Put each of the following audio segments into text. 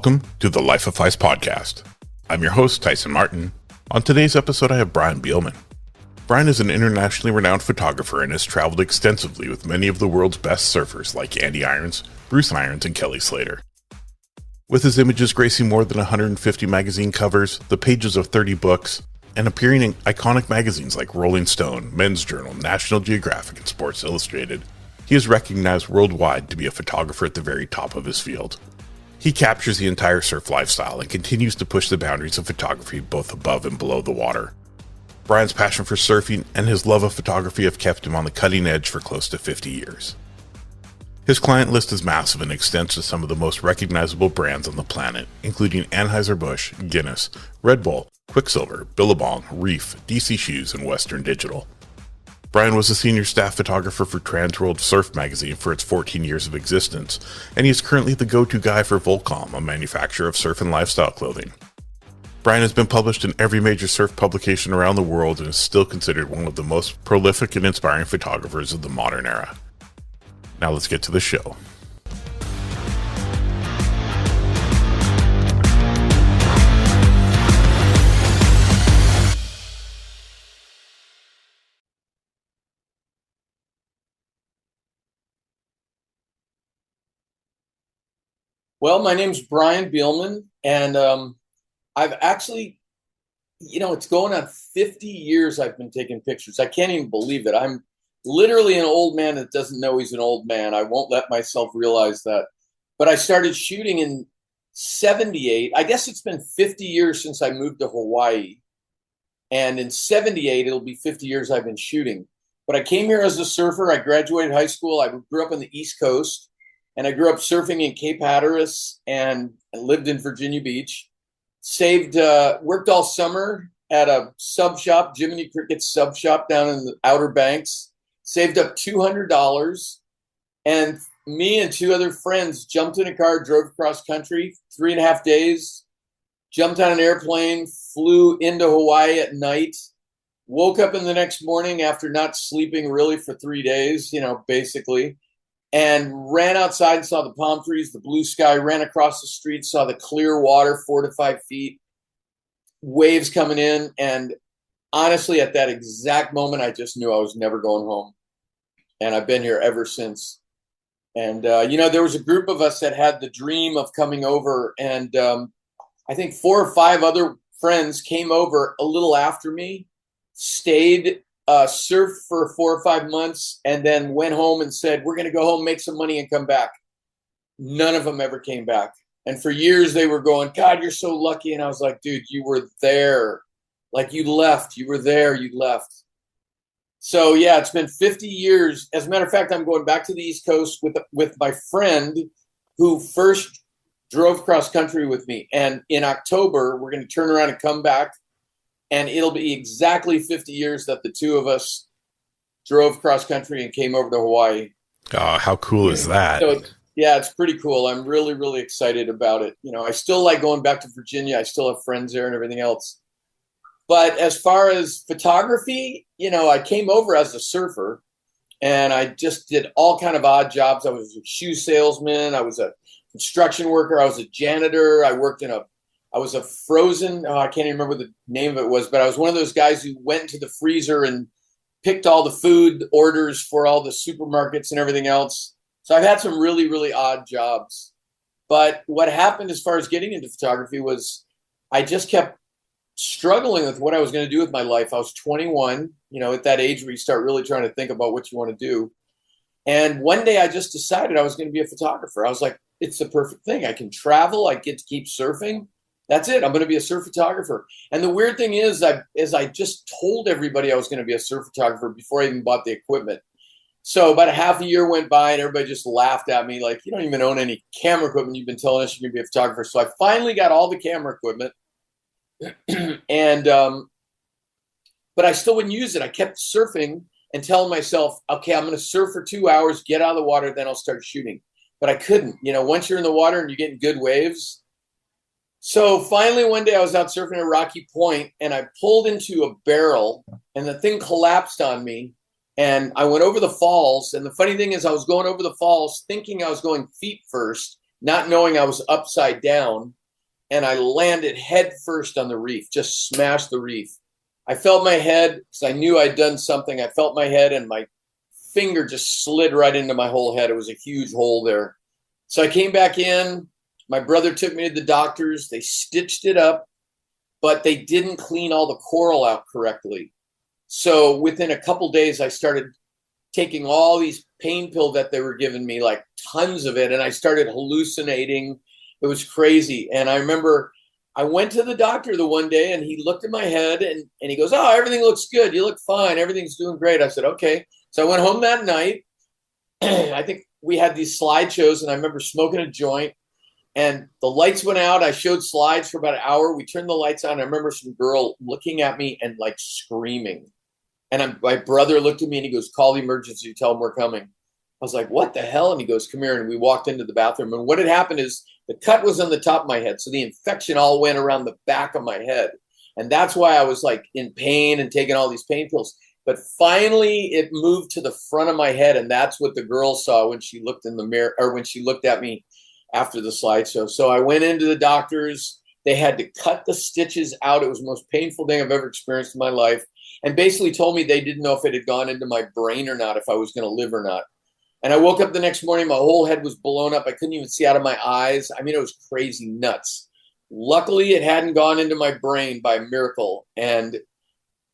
Welcome to the Life of Phys Podcast. I'm your host, Tyson Martin. On today's episode, I have Brian Bielmann. Brian is an internationally renowned photographer and has traveled extensively with many of the world's best surfers like Andy Irons, Bruce Irons, and Kelly Slater. With his images gracing more than 150 magazine covers, the pages of 30 books, and appearing in iconic magazines like Rolling Stone, Men's Journal, National Geographic, and Sports Illustrated, he is recognized worldwide to be a photographer at the very top of his field. He captures the entire surf lifestyle and continues to push the boundaries of photography both above and below the water. Brian's passion for surfing and his love of photography have kept him on the cutting edge for close to 50 years. His client list is massive and extends to some of the most recognizable brands on the planet, including Anheuser-Busch, Guinness, Red Bull, Quiksilver, Billabong, Reef, DC Shoes, and Western Digital. Brian was a senior staff photographer for TransWorld Surf magazine for its 14 years of existence, and he is currently the go-to guy for Volcom, a manufacturer of surf and lifestyle clothing. Brian has been published in every major surf publication around the world and is still considered one of the most prolific and inspiring photographers of the modern era. Now let's get to the show. Well, my name's Brian Bielmann, and I've actually, it's going on 50 years I've been taking pictures. I can't even believe it. I'm literally an old man that doesn't know he's an old man. I won't let myself realize that. But I started shooting in 78. I guess it's been 50 years since I moved to Hawaii. And in 78, it'll be 50 years I've been shooting. But I came here as a surfer. I graduated high school. I grew up on the East Coast. And I grew up surfing in Cape Hatteras and lived in Virginia Beach. Worked all summer at a sub shop, Jiminy Cricket's sub shop down in the Outer Banks. Saved up $200. And me and two other friends jumped in a car, drove across country, 3.5 days, jumped on an airplane, flew into Hawaii at night, woke up in the next morning after not sleeping really for 3 days, basically. And ran outside and saw the palm trees, the blue sky, ran across the street, saw the clear water, 4 to 5 feet, waves coming in. And honestly, at that exact moment, I just knew I was never going home. And I've been here ever since. And, there was a group of us that had the dream of coming over. And I think 4 or 5 other friends came over a little after me, stayed, surfed for 4 or 5 months, and then went home and said, we're going to go home, make some money, and come back. None of them ever came back. And for years they were going, God, you're so lucky. And I was like, dude, you were there. Like, you left. You were there. You left. So, yeah, it's been 50 years. As a matter of fact, I'm going back to the East Coast with my friend who first drove cross country with me. And in October, we're going to turn around and come back. And it'll be exactly 50 years that the two of us drove cross country and came over to Hawaii. Oh, how cool is that? So, yeah, it's pretty cool. I'm really, really excited about it. I still like going back to Virginia. I still have friends there and everything else. But as far as photography, I came over as a surfer and I just did all kind of odd jobs. I was a shoe salesman. I was a construction worker. I was a janitor. I was a frozen, I can't even remember what the name of it was, but I was one of those guys who went into the freezer and picked all the food orders for all the supermarkets and everything else. So I've had some really, really odd jobs. But what happened as far as getting into photography was I just kept struggling with what I was going to do with my life. I was 21, at that age where you start really trying to think about what you want to do. And one day I just decided I was going to be a photographer. I was like, it's the perfect thing. I can travel. I get to keep surfing. That's it. I'm going to be a surf photographer. And the weird thing is I just told everybody I was going to be a surf photographer before I even bought the equipment. So about a half a year went by and everybody just laughed at me like, you don't even own any camera equipment. You've been telling us you're going to be a photographer. So I finally got all the camera equipment and, but I still wouldn't use it. I kept surfing and telling myself, okay, I'm going to surf for 2 hours, get out of the water, then I'll start shooting. But I couldn't. Once you're in the water and you're getting good waves. So finally, one day I was out surfing at Rocky Point and I pulled into a barrel and the thing collapsed on me and I went over the falls. And the funny thing is I was going over the falls thinking I was going feet first, not knowing I was upside down. and I landed head first on the reef, just smashed the reef. I felt my head, because I knew I'd done something. I felt my head, and my finger just slid right into my whole head. It was a huge hole there. So I came back in. My brother took me to the doctors. They stitched it up, but they didn't clean all the coral out correctly. So within a couple days, I started taking all these pain pills that they were giving me, like tons of it, and I started hallucinating. It was crazy. And I remember I went to the doctor the one day, and he looked at my head, and he goes, "Oh, everything looks good. You look fine. Everything's doing great." I said, "Okay." So I went home that night. I think we had these slideshows, and I remember smoking a joint, and the lights went out. I showed slides for about an hour. We turned the lights on. I remember some girl looking at me and like screaming. And my brother looked at me and he goes, "Call the emergency, tell them we're coming." I was like, "What the hell?" And he goes, "Come here." And we walked into the bathroom. And what had happened is the cut was on the top of my head. So the infection all went around the back of my head. And that's why I was like in pain and taking all these pain pills. But finally it moved to the front of my head. And that's what the girl saw when she looked in the mirror, or when she looked at me after the slideshow. So I went into the doctors. They had to cut the stitches out. It was the most painful thing I've ever experienced in my life. And basically told me they didn't know if it had gone into my brain or not, if I was going to live or not. And I woke up the next morning, my whole head was blown up. I couldn't even see out of my eyes. I mean, it was crazy nuts. Luckily, it hadn't gone into my brain by miracle. And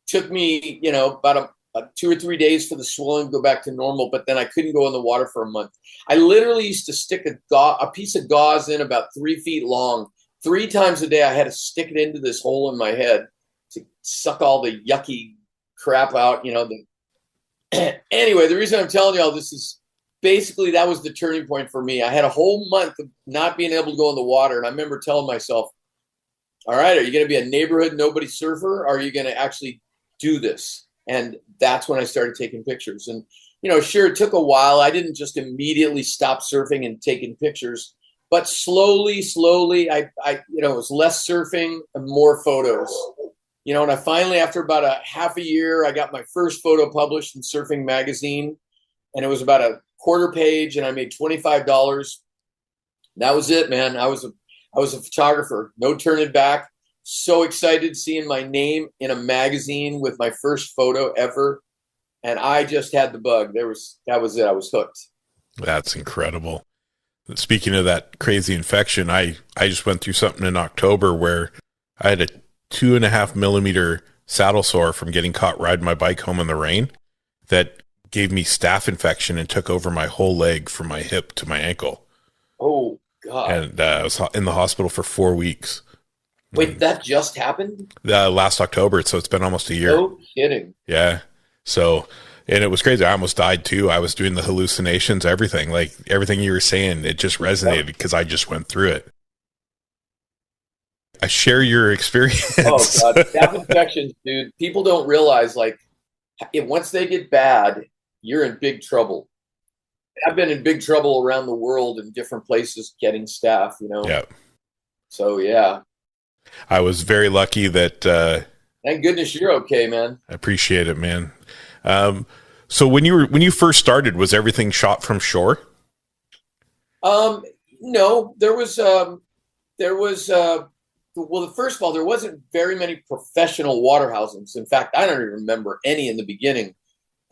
took me, about 2 or 3 days for the swelling to go back to normal. But then I couldn't go in the water for a month. I literally used to stick a piece of gauze in about 3 feet long. 3 times a day, I had to stick it into this hole in my head to suck all the yucky crap out, Anyway, the reason I'm telling you all this is basically that was the turning point for me. I had a whole month of not being able to go in the water. And I remember telling myself, all right, are you going to be a neighborhood nobody surfer? Or are you going to actually do this? And that's when I started taking pictures. And, sure, it took a while. I didn't just immediately stop surfing and taking pictures. But slowly, I it was less surfing and more photos. And I finally, after about a half a year, I got my first photo published in Surfing Magazine, and it was about a quarter page, and I made $25. That was it, man. I was a photographer. No turning back. So excited seeing my name in a magazine with my first photo ever, and I just had the bug. That was it. I was hooked. That's incredible. Speaking of that crazy infection, I just went through something in October where I had a 2.5 millimeter saddle sore from getting caught riding my bike home in the rain that gave me staph infection and took over my whole leg from my hip to my ankle. Oh, God. And I was in the hospital for 4 weeks. Wait, that just happened? Last October, so it's been almost a year. No kidding. Yeah. So, and it was crazy. I almost died too. I was doing the hallucinations, everything. Like everything you were saying, it just resonated because I just went through it. I share your experience. Oh, God. Staph infections, dude. People don't realize, once they get bad, you're in big trouble. I've been in big trouble around the world in different places getting staph, Yeah. So, yeah. I was very lucky that... Thank goodness you're okay, man. I appreciate it, man. So when you first started, was everything shot from shore? No, well, first of all, there wasn't very many professional water housings. In fact, I don't even remember any in the beginning.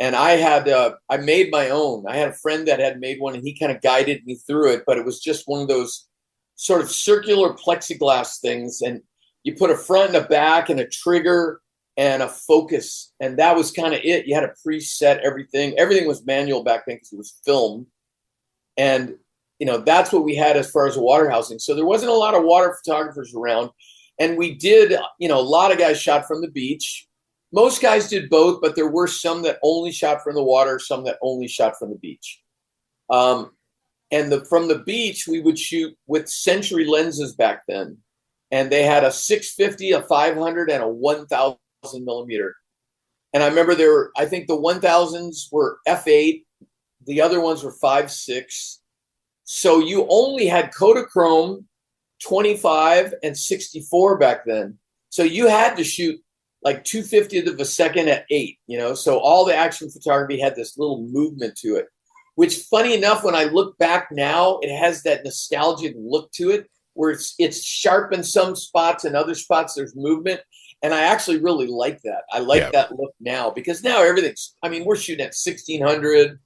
And I made my own. I had a friend that had made one, and he kind of guided me through it. But it was just one of those sort of circular plexiglass things. And you put a front and a back and a trigger and a focus. And that was kind of it. You had to preset everything. Everything was manual back then because it was film. And that's what we had as far as water housing. So there wasn't a lot of water photographers around. And we did, a lot of guys shot from the beach. Most guys did both, but there were some that only shot from the water, some that only shot from the beach. From the beach, we would shoot with Century lenses back then. And they had a 650, a 500, and a 1,000 millimeter. And I remember I think the 1,000s were f8. The other ones were 5.6. So you only had Kodachrome 25 and 64 back then. So you had to shoot like 2/50th of a second at 8, So all the action photography had this little movement to it, which funny enough, when I look back now, it has that nostalgic look to it. where it's sharp in some spots and other spots there's movement. And I actually really like that. I like that look now, because now everything's, I mean, we're shooting at 1600,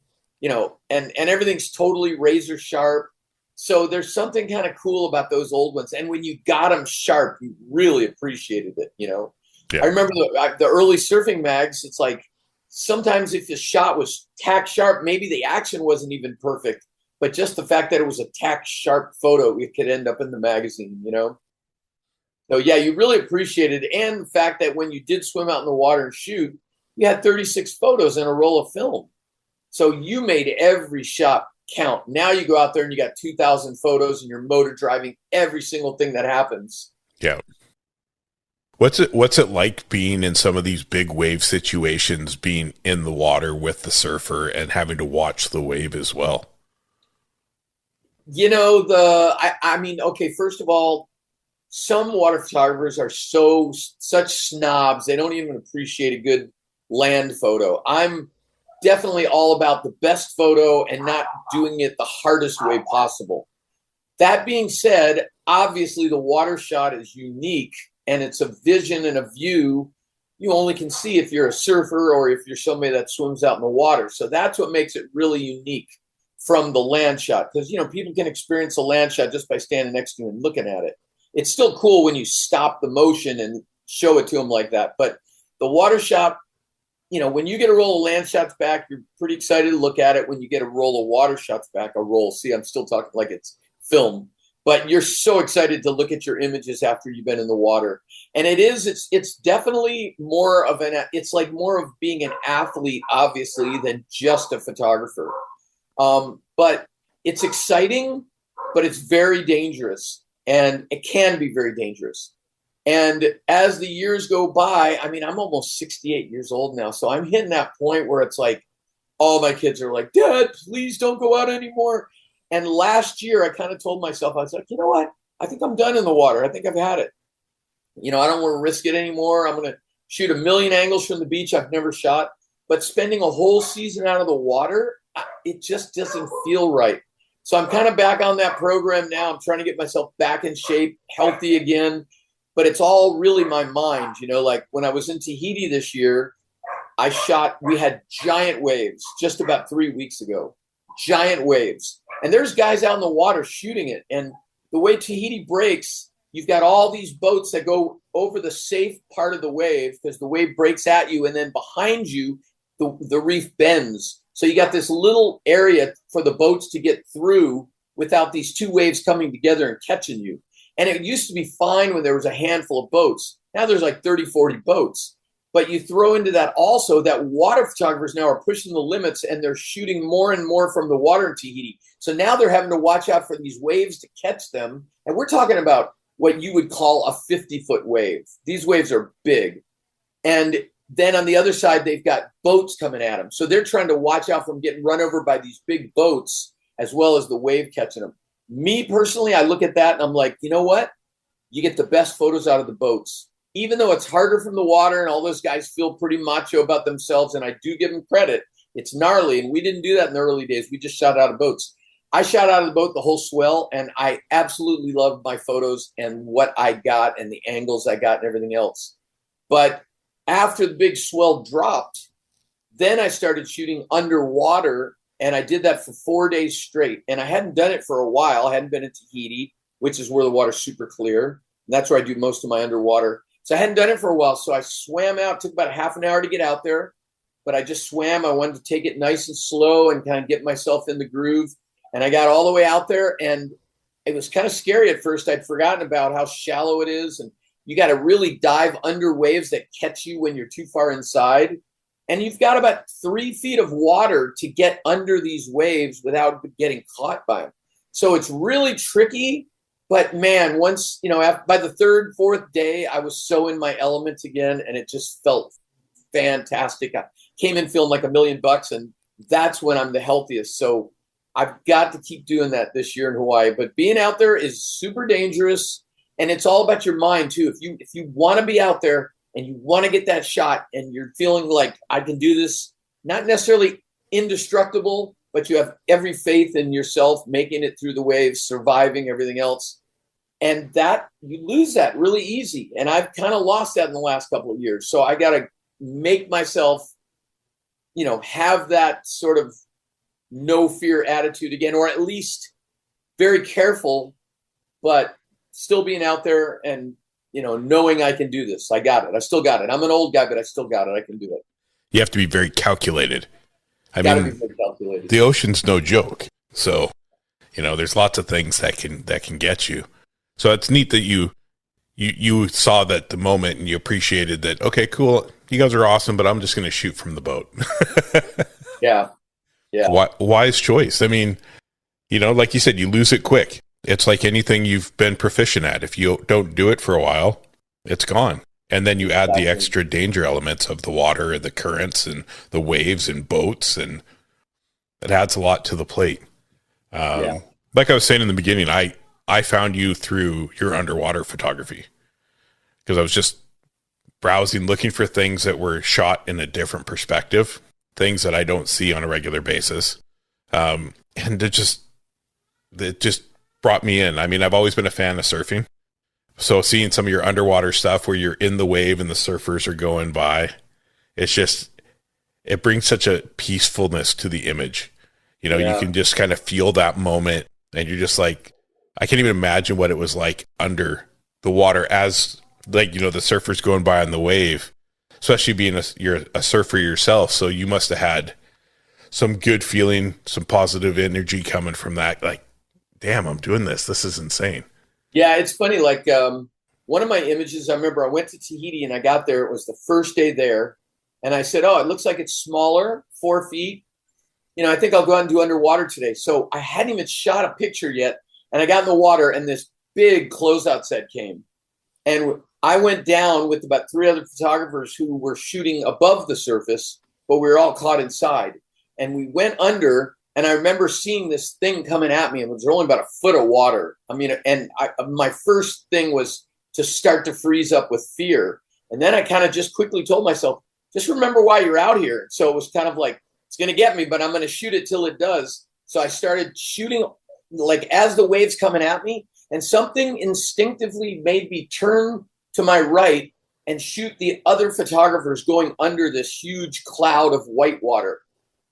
and everything's totally razor sharp. So there's something kind of cool about those old ones. And when you got them sharp, you really appreciated it, I remember the early surfing mags. It's like sometimes if the shot was tack sharp, maybe the action wasn't even perfect, but just the fact that it was a tack sharp photo, it could end up in the magazine, So yeah, you really appreciated it. And the fact that when you did swim out in the water and shoot, you had 36 photos in a roll of film. So you made every shot count. Now you go out there and you got 2,000 photos and you're motor driving every single thing that happens. Yeah. What's it like being in some of these big wave situations, being in the water with the surfer and having to watch the wave as well? Okay, first of all, some water photographers are such snobs. They don't even appreciate a good land photo. I'm definitely all about the best photo and not doing it the hardest way possible. That being said, obviously the water shot is unique, and it's a vision and a view you only can see if you're a surfer or if you're somebody that swims out in the water. So that's what makes it really unique from the land shot, because people can experience a land shot just by standing next to you and looking at it. It's still cool when you stop the motion and show it to them like that. But the water shot, when you get a roll of land shots back, you're pretty excited to look at it. When you get a roll of water shots back, see, I'm still talking like it's film, but you're so excited to look at your images after you've been in the water. And it's definitely more of it's like more of being an athlete, obviously, than just a photographer. But it's exciting, but it's very dangerous, and it can be very dangerous. And as the years go by, I mean, I'm almost 68 years old now. So I'm hitting that point where it's like, all my kids are like, Dad, please don't go out anymore. And last year I kind of told myself, I was like, you know what? I think I'm done in the water. I think I've had it. I don't want to risk it anymore. I'm going to shoot a million angles from the beach I've never shot. But spending a whole season out of the water, it just doesn't feel right. So I'm kind of back on that program now. I'm trying to get myself back in shape, healthy again. But it's all really my mind, like when I was in Tahiti this year, we had giant waves just about 3 weeks ago, giant waves. And there's guys out in the water shooting it. And the way Tahiti breaks, you've got all these boats that go over the safe part of the wave because the wave breaks at you. And then behind you, the reef bends. So you got this little area for the boats to get through without these two waves coming together and catching you. And it used to be fine when there was a handful of boats. Now there's like 30, 40 boats. But you throw into that also that water photographers now are pushing the limits, and they're shooting more and more from the water in Tahiti. So now they're having to watch out for these waves to catch them. And we're talking about what you would call a 50-foot wave. These waves are big. And then on the other side, they've got boats coming at them. So they're trying to watch out from getting run over by these big boats as well as the wave catching them. Me personally, I look at that and I'm like, you know what? You get the best photos out of the boats. Even though it's harder from the water and all those guys feel pretty macho about themselves, and I do give them credit, it's gnarly. And we didn't do that in the early days. We just shot out of boats. I shot out of the boat the whole swell, and I absolutely loved my photos and what I got and the angles I got and everything else. But after the big swell dropped, then I started shooting underwater. And I did that for 4 days straight. And I hadn't done it for a while. I hadn't been in Tahiti, which is where the water's super clear. And that's where I do most of my underwater. So I hadn't done it for a while. So I swam out. It took about half an hour to get out there. But I just swam. I wanted to take it nice and slow and kind of get myself in the groove. And I got all the way out there. And it was kind of scary at first. I'd forgotten about how shallow it is. And you got to really dive under waves that catch you when you're too far inside. And you've got about 3 feet of water to get under these waves without getting caught by them. So it's really tricky. But man, once, by the third, fourth day, I was so in my element again, and it just felt fantastic. I came in feeling like $1 million, and that's when I'm the healthiest. So I've got to keep doing that this year in Hawaii. But being out there is super dangerous, and it's all about your mind too. If you want to be out there, and you want to get that shot, and you're feeling like I can do this, not necessarily indestructible, but you have every faith in yourself, making it through the waves, surviving everything else. And that you lose that really easy. And I've kind of lost that in the last couple of years. So I got to make myself, have that sort of no fear attitude again, or at least very careful, but still being out there and, knowing I can do this. I got it. I still got it. I'm an old guy, but I still got it. I can do it. You have to be very calculated. I mean, the ocean's no joke. So, there's lots of things that can get you. So it's neat that you saw that the moment and you appreciated that. Okay, cool. You guys are awesome, but I'm just going to shoot from the boat. Yeah. Wise choice. I mean, like you said, you lose it quick. It's like anything you've been proficient at. If you don't do it for a while, it's gone. And then you add the extra danger elements of the water and the currents and the waves and boats, and it adds a lot to the plate. Like I was saying in the beginning, I found you through your underwater photography because I was just browsing, looking for things that were shot in a different perspective, things that I don't see on a regular basis. And it just brought me in. I mean, I've always been a fan of surfing. So seeing some of your underwater stuff where you're in the wave and the surfers are going by, it brings such a peacefulness to the image. You can just kind of feel that moment, and you're just like, I can't even imagine what it was like under the water as like, the surfers going by on the wave, especially being you're a surfer yourself. So you must have had some good feeling, some positive energy coming from that. Like, damn, I'm doing this. This is insane. Yeah, it's funny. Like one of my images, I remember I went to Tahiti and I got there. It was the first day there. And I said, oh, it looks like it's smaller, 4 feet. I think I'll go out and do underwater today. So I hadn't even shot a picture yet. And I got in the water and this big closeout set came. And I went down with about 3 other photographers who were shooting above the surface, but we were all caught inside. And we went under. And I remember seeing this thing coming at me. It was only about a foot of water. I mean, and my first thing was to start to freeze up with fear. And then I kind of just quickly told myself, just remember why you're out here. So it was kind of like, it's going to get me, but I'm going to shoot it till it does. So I started shooting like as the waves coming at me, and something instinctively made me turn to my right and shoot the other photographers going under this huge cloud of white water.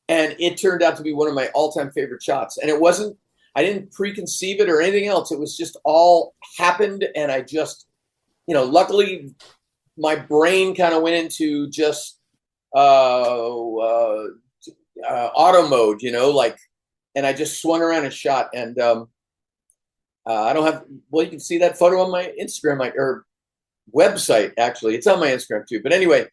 And it turned out to be one of my all-time favorite shots. And I didn't preconceive it or anything else. It was just all happened. And I just, luckily my brain kind of went into just auto mode, and I just swung around and shot. And I don't have, you can see that photo on my Instagram or website, actually. It's on my Instagram too. But anyway,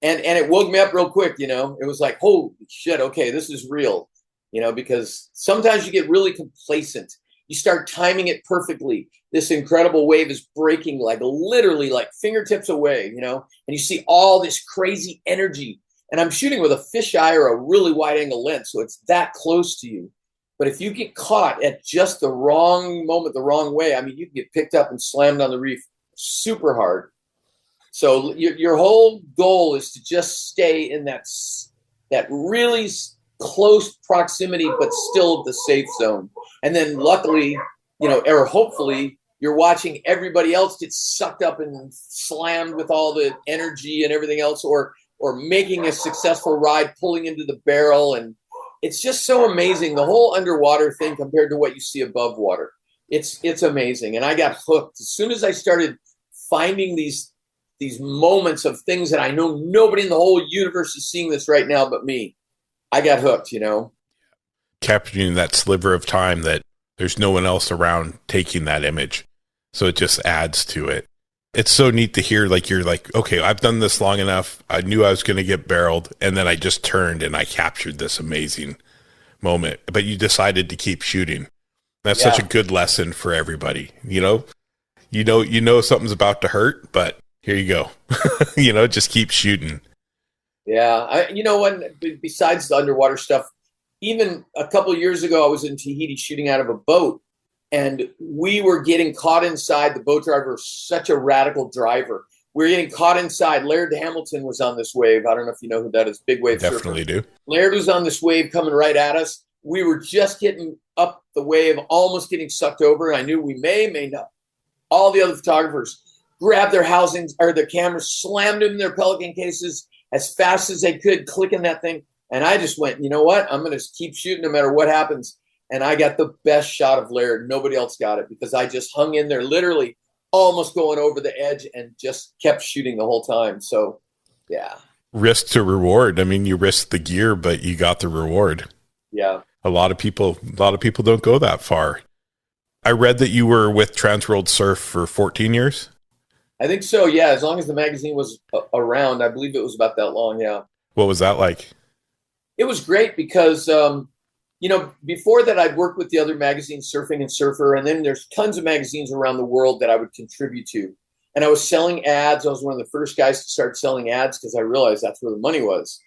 and it woke me up real quick, It was like, holy shit, okay, this is real, because sometimes you get really complacent. You start timing it perfectly. This incredible wave is breaking like literally like fingertips away, and you see all this crazy energy. And I'm shooting with a fisheye or a really wide angle lens, so it's that close to you. But if you get caught at just the wrong moment, the wrong way, I mean, you can get picked up and slammed on the reef super hard. So your whole goal is to just stay in that really close proximity, but still the safe zone. And then luckily, or hopefully, you're watching everybody else get sucked up and slammed with all the energy and everything else, or making a successful ride, pulling into the barrel. And it's just so amazing, the whole underwater thing compared to what you see above water. It's amazing. And I got hooked. As soon as I started finding these moments of things that I know nobody in the whole universe is seeing this right now but me, I got hooked, Capturing that sliver of time that there's no one else around taking that image. So it just adds to it. It's so neat to hear, like, you're like, okay, I've done this long enough. I knew I was going to get barreled. And then I just turned and I captured this amazing moment. But you decided to keep shooting. That's such a good lesson for everybody. You know something's about to hurt, but here you go. Just keep shooting. Yeah. Besides the underwater stuff, even a couple of years ago, I was in Tahiti shooting out of a boat, and we were getting caught inside. The boat driver was such a radical driver. We were getting caught inside. Laird Hamilton was on this wave. I don't know if you know who that is. Big wave surfer. Definitely do. Laird was on this wave coming right at us. We were just getting up the wave, almost getting sucked over. And I knew we may not all the other photographers grabbed their housings or their cameras, slammed them in their Pelican cases as fast as they could, clicking that thing. And I just went, you know what? I'm going to keep shooting no matter what happens. And I got the best shot of Laird. Nobody else got it because I just hung in there, literally almost going over the edge, and just kept shooting the whole time. So, yeah. Risk to reward. I mean, you risked the gear, but you got the reward. Yeah. A lot of people don't go that far. I read that you were with TransWorld Surf for 14 years. I think so. Yeah. As long as the magazine was around, I believe it was about that long. Yeah. What was that like? It was great because, before that I'd worked with the other magazines, Surfing and Surfer, and then there's tons of magazines around the world that I would contribute to. And I was selling ads. I was one of the first guys to start selling ads because I realized that's where the money was.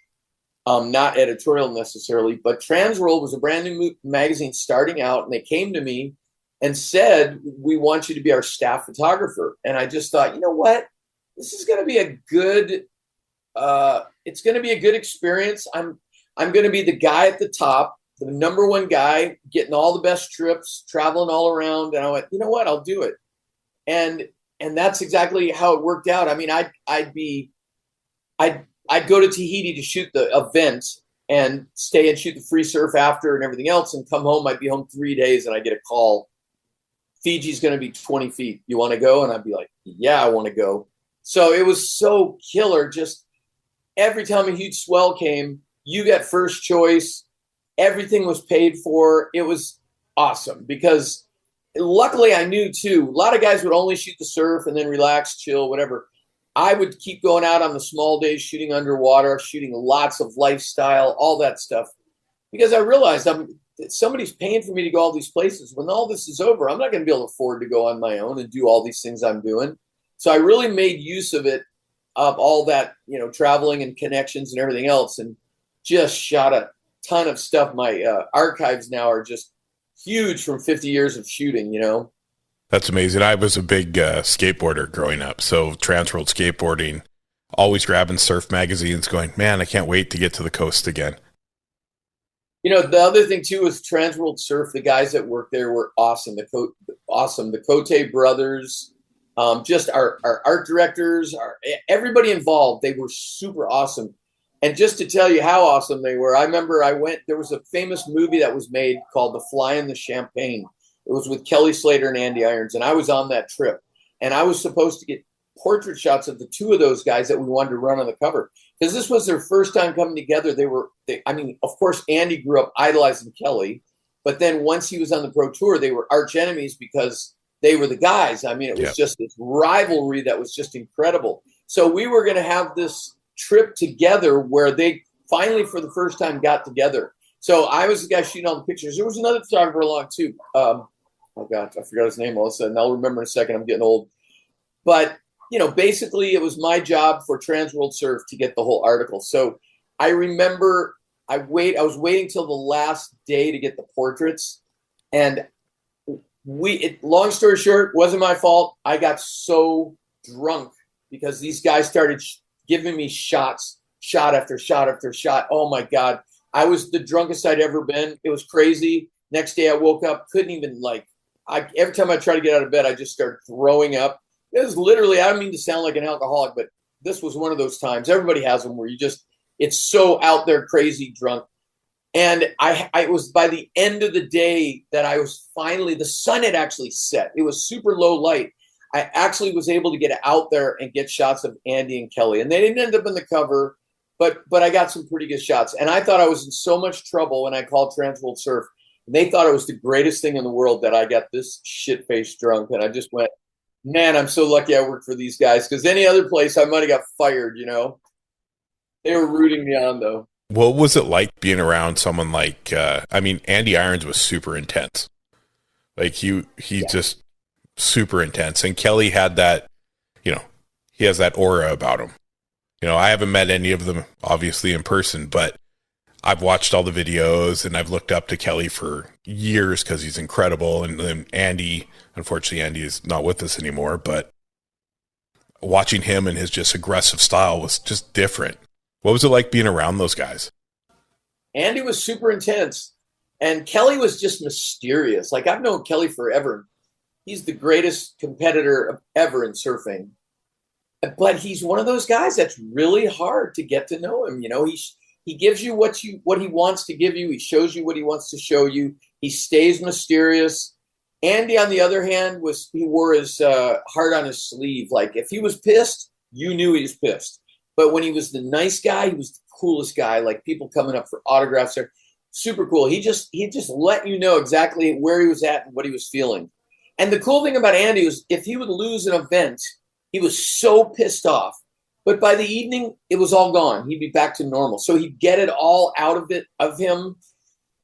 Not editorial necessarily, but TransWorld was a brand new magazine starting out, and they came to me and said, "We want you to be our staff photographer." And I just thought, you know what? This is going to be a good. It's going to be a good experience. I'm going to be the guy at the top, the number one guy, getting all the best trips, traveling all around. And I went, you know what? I'll do it. And that's exactly how it worked out. I mean, I'd go to Tahiti to shoot the event and stay and shoot the free surf after and everything else, and come home. I'd be home 3 days, and I get a call. Fiji's going to be 20 feet. You want to go? And I'd be like, yeah, I want to go. So it was so killer. Just every time a huge swell came, you got first choice. Everything was paid for. It was awesome because luckily I knew too, a lot of guys would only shoot the surf and then relax, chill, whatever. I would keep going out on the small days, shooting underwater, shooting lots of lifestyle, all that stuff, because I realized somebody's paying for me to go all these places. When all this is over, I'm not going to be able to afford to go on my own and do all these things I'm doing. So I really made use of it, of all that, traveling and connections and everything else, and just shot a ton of stuff. My archives now are just huge from 50 years of shooting, That's amazing. I was a big skateboarder growing up. So TransWorld skateboarding, always grabbing surf magazines going, man, I can't wait to get to the coast again. The other thing too was TransWorld Surf. The guys that worked there were awesome. The Cote brothers, just our art directors, everybody involved. They were super awesome. And just to tell you how awesome they were, I remember there was a famous movie that was made called The Fly in the Champagne. It was with Kelly Slater and Andy Irons, and I was on that trip. And I was supposed to get portrait shots of the two of those guys that we wanted to run on the cover, because this was their first time coming together. Of course, Andy grew up idolizing Kelly, but then once he was on the pro tour, they were arch enemies because they were the guys. I mean, it was just this rivalry that was just incredible. So we were going to have this trip together where they finally, for the first time, got together. So I was the guy shooting all the pictures. There was another photographer along too. Oh God, I forgot his name all of a sudden. I'll remember in a second. I'm getting old. But, basically it was my job for TransWorld Surf to get the whole article. So I remember I was waiting till the last day to get the portraits. And long story short, wasn't my fault. I got so drunk because these guys started giving me shot after shot after shot. Oh my God. I was the drunkest I'd ever been. It was crazy. Next day I woke up, couldn't even every time I tried to get out of bed, I just started throwing up. It was literally, I don't mean to sound like an alcoholic, but this was one of those times. Everybody has them where it's so out there crazy drunk. And I was by the end of the day that I was finally, the sun had actually set. It was super low light. I actually was able to get out there and get shots of Andy and Kelly. And they didn't end up in the cover, but I got some pretty good shots. And I thought I was in so much trouble when I called TransWorld Surf. And they thought it was the greatest thing in the world that I got this shit-faced drunk. And I just went, man, I'm so lucky I worked for these guys, because any other place I might have got fired, They were rooting me on, though. What was it like being around someone like, Andy Irons was super intense. Just super intense. And Kelly had that, he has that aura about him. I haven't met any of them, obviously, in person, but I've watched all the videos and I've looked up to Kelly for years because he's incredible. And then Andy, unfortunately, Andy is not with us anymore, but watching him and his just aggressive style was just different. What was it like being around those guys? Andy was super intense and Kelly was just mysterious. I've known Kelly forever. he's the greatest competitor ever in surfing. But he's one of those guys that's really hard to get to know him. He gives you what he wants to give you. He shows you what he wants to show you. He stays mysterious. Andy, on the other hand, he wore his heart on his sleeve. Like if he was pissed, you knew he was pissed. But when he was the nice guy, he was the coolest guy. Like people coming up for autographs there, super cool. He just let you know exactly where he was at and what he was feeling. And the cool thing about Andy was if he would lose an event, he was so pissed off. But by the evening, it was all gone. He'd be back to normal. So he'd get it all out of him.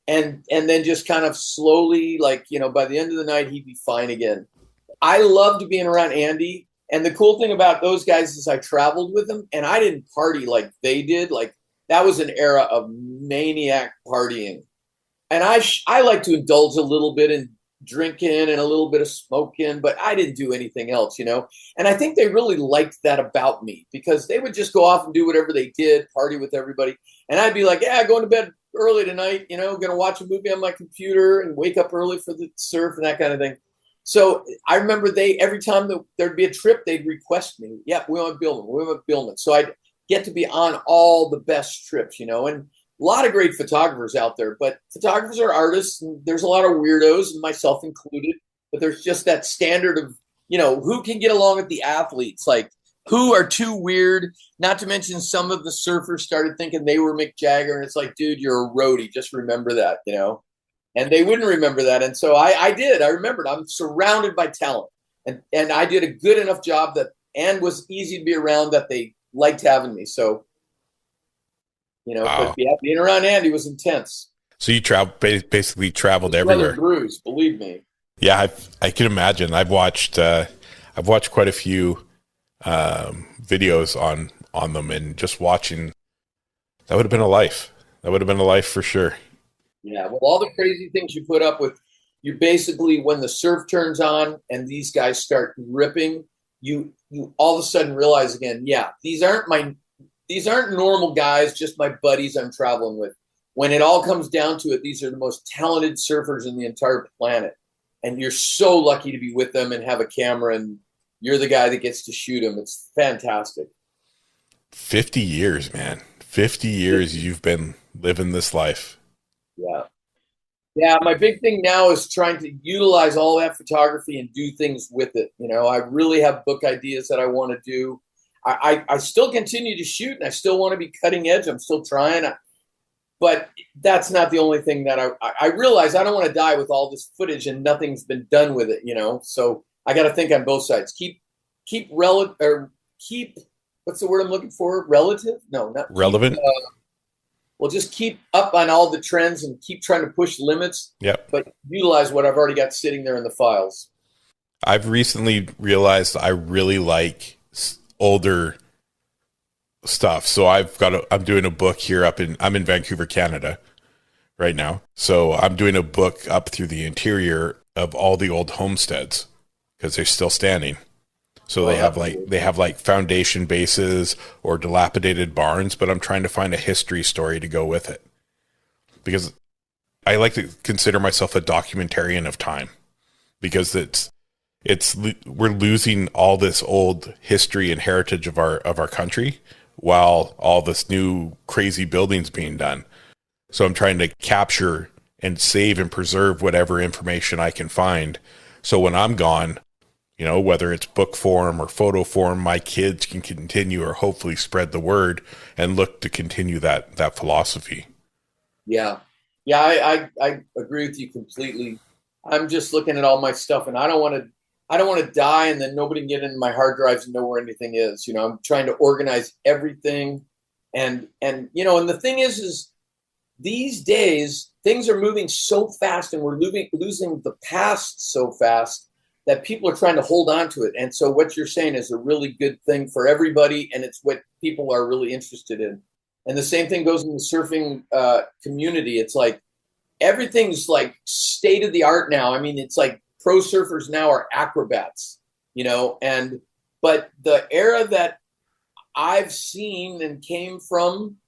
And then just kind of slowly, like, by the end of the night, he'd be fine again. I loved being around Andy. And the cool thing about those guys is I traveled with them and I didn't party like they did. Like that was an era of maniac partying. And I like to indulge a little bit in drinking and a little bit of smoking, but I didn't do anything else, And I think they really liked that about me because they would just go off and do whatever they did, party with everybody. And I'd be like, yeah, going to bed early tonight, going to watch a movie on my computer and wake up early for the surf and that kind of thing. So I remember every time there'd be a trip, they'd request me. Yeah, we want Bielmann. So I'd get to be on all the best trips, and a lot of great photographers out there, but photographers are artists and there's a lot of weirdos, and myself included, but there's just that standard of, who can get along with the athletes, like who are too weird, not to mention some of the surfers started thinking they were Mick Jagger, and it's like, dude, you're a roadie, just remember that, and they wouldn't remember that. And so I did. I remembered I'm surrounded by talent, and I did a good enough job and was easy to be around that they liked having me. So, wow. But yeah, being around Andy was intense. So you basically traveled everywhere. Bruise, believe me. Yeah, I can imagine. I've watched quite a few videos on them, and just watching, that would have been a life. That would have been a life for sure. Yeah, well, all the crazy things you put up with, you basically, when the surf turns on and these guys start ripping, you all of a sudden realize again, yeah, these aren't normal guys, just my buddies I'm traveling with. When it all comes down to it, these are the most talented surfers in the entire planet. And you're so lucky to be with them and have a camera, and you're the guy that gets to shoot them. It's fantastic. 50 years, man. 50 years you've been living this life. Yeah. Yeah, my big thing now is trying to utilize all that photography and do things with it. I really have book ideas that I want to do. I still continue to shoot, and I still want to be cutting edge. I'm still trying. But that's not the only thing that I realize. I don't want to die with all this footage and nothing's been done with it, So I got to think on both sides. Keep what's the word I'm looking for? Relative? No, not relevant. Well, just keep up on all the trends and keep trying to push limits. Yep. But utilize what I've already got sitting there in the files. I've recently realized I really like older stuff. So I'm doing a book here I'm in Vancouver, Canada right now. So I'm doing a book up through the interior of all the old homesteads because they're still standing. So they have like foundation bases or dilapidated barns, but I'm trying to find a history story to go with it because I like to consider myself a documentarian of time because we're losing all this old history and heritage of our country while all this new crazy buildings being done. So I'm trying to capture and save and preserve whatever information I can find. So when I'm gone, whether it's book form or photo form, my kids can continue or hopefully spread the word and look to continue that philosophy. Yeah. Yeah. I agree with you completely. I'm just looking at all my stuff, and I don't want to die and then nobody can get into my hard drives and know where anything is. I'm trying to organize everything. And the thing is these days things are moving so fast and we're losing the past so fast that people are trying to hold on to it. And so what you're saying is a really good thing for everybody, and it's what people are really interested in. And the same thing goes in the surfing community. It's like everything's like state of the art now. I mean, it's like pro surfers now are acrobats, but the era that I've seen and came from,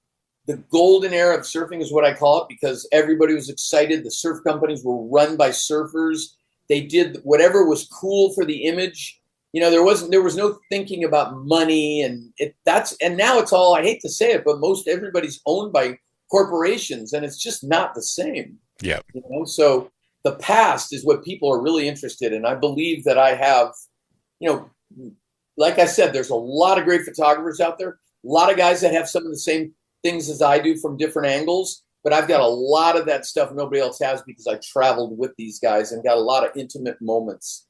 the golden era of surfing is what I call it, because everybody was excited. The surf companies were run by surfers. They did whatever was cool for the image. There was no thinking about money, and now it's all, I hate to say it, but everybody's owned by corporations, and it's just not the same. Yeah. So the past is what people are really interested in. I believe that I have, like I said, there's a lot of great photographers out there, a lot of guys that have some of the same things as I do from different angles, but I've got a lot of that stuff nobody else has because I traveled with these guys and got a lot of intimate moments.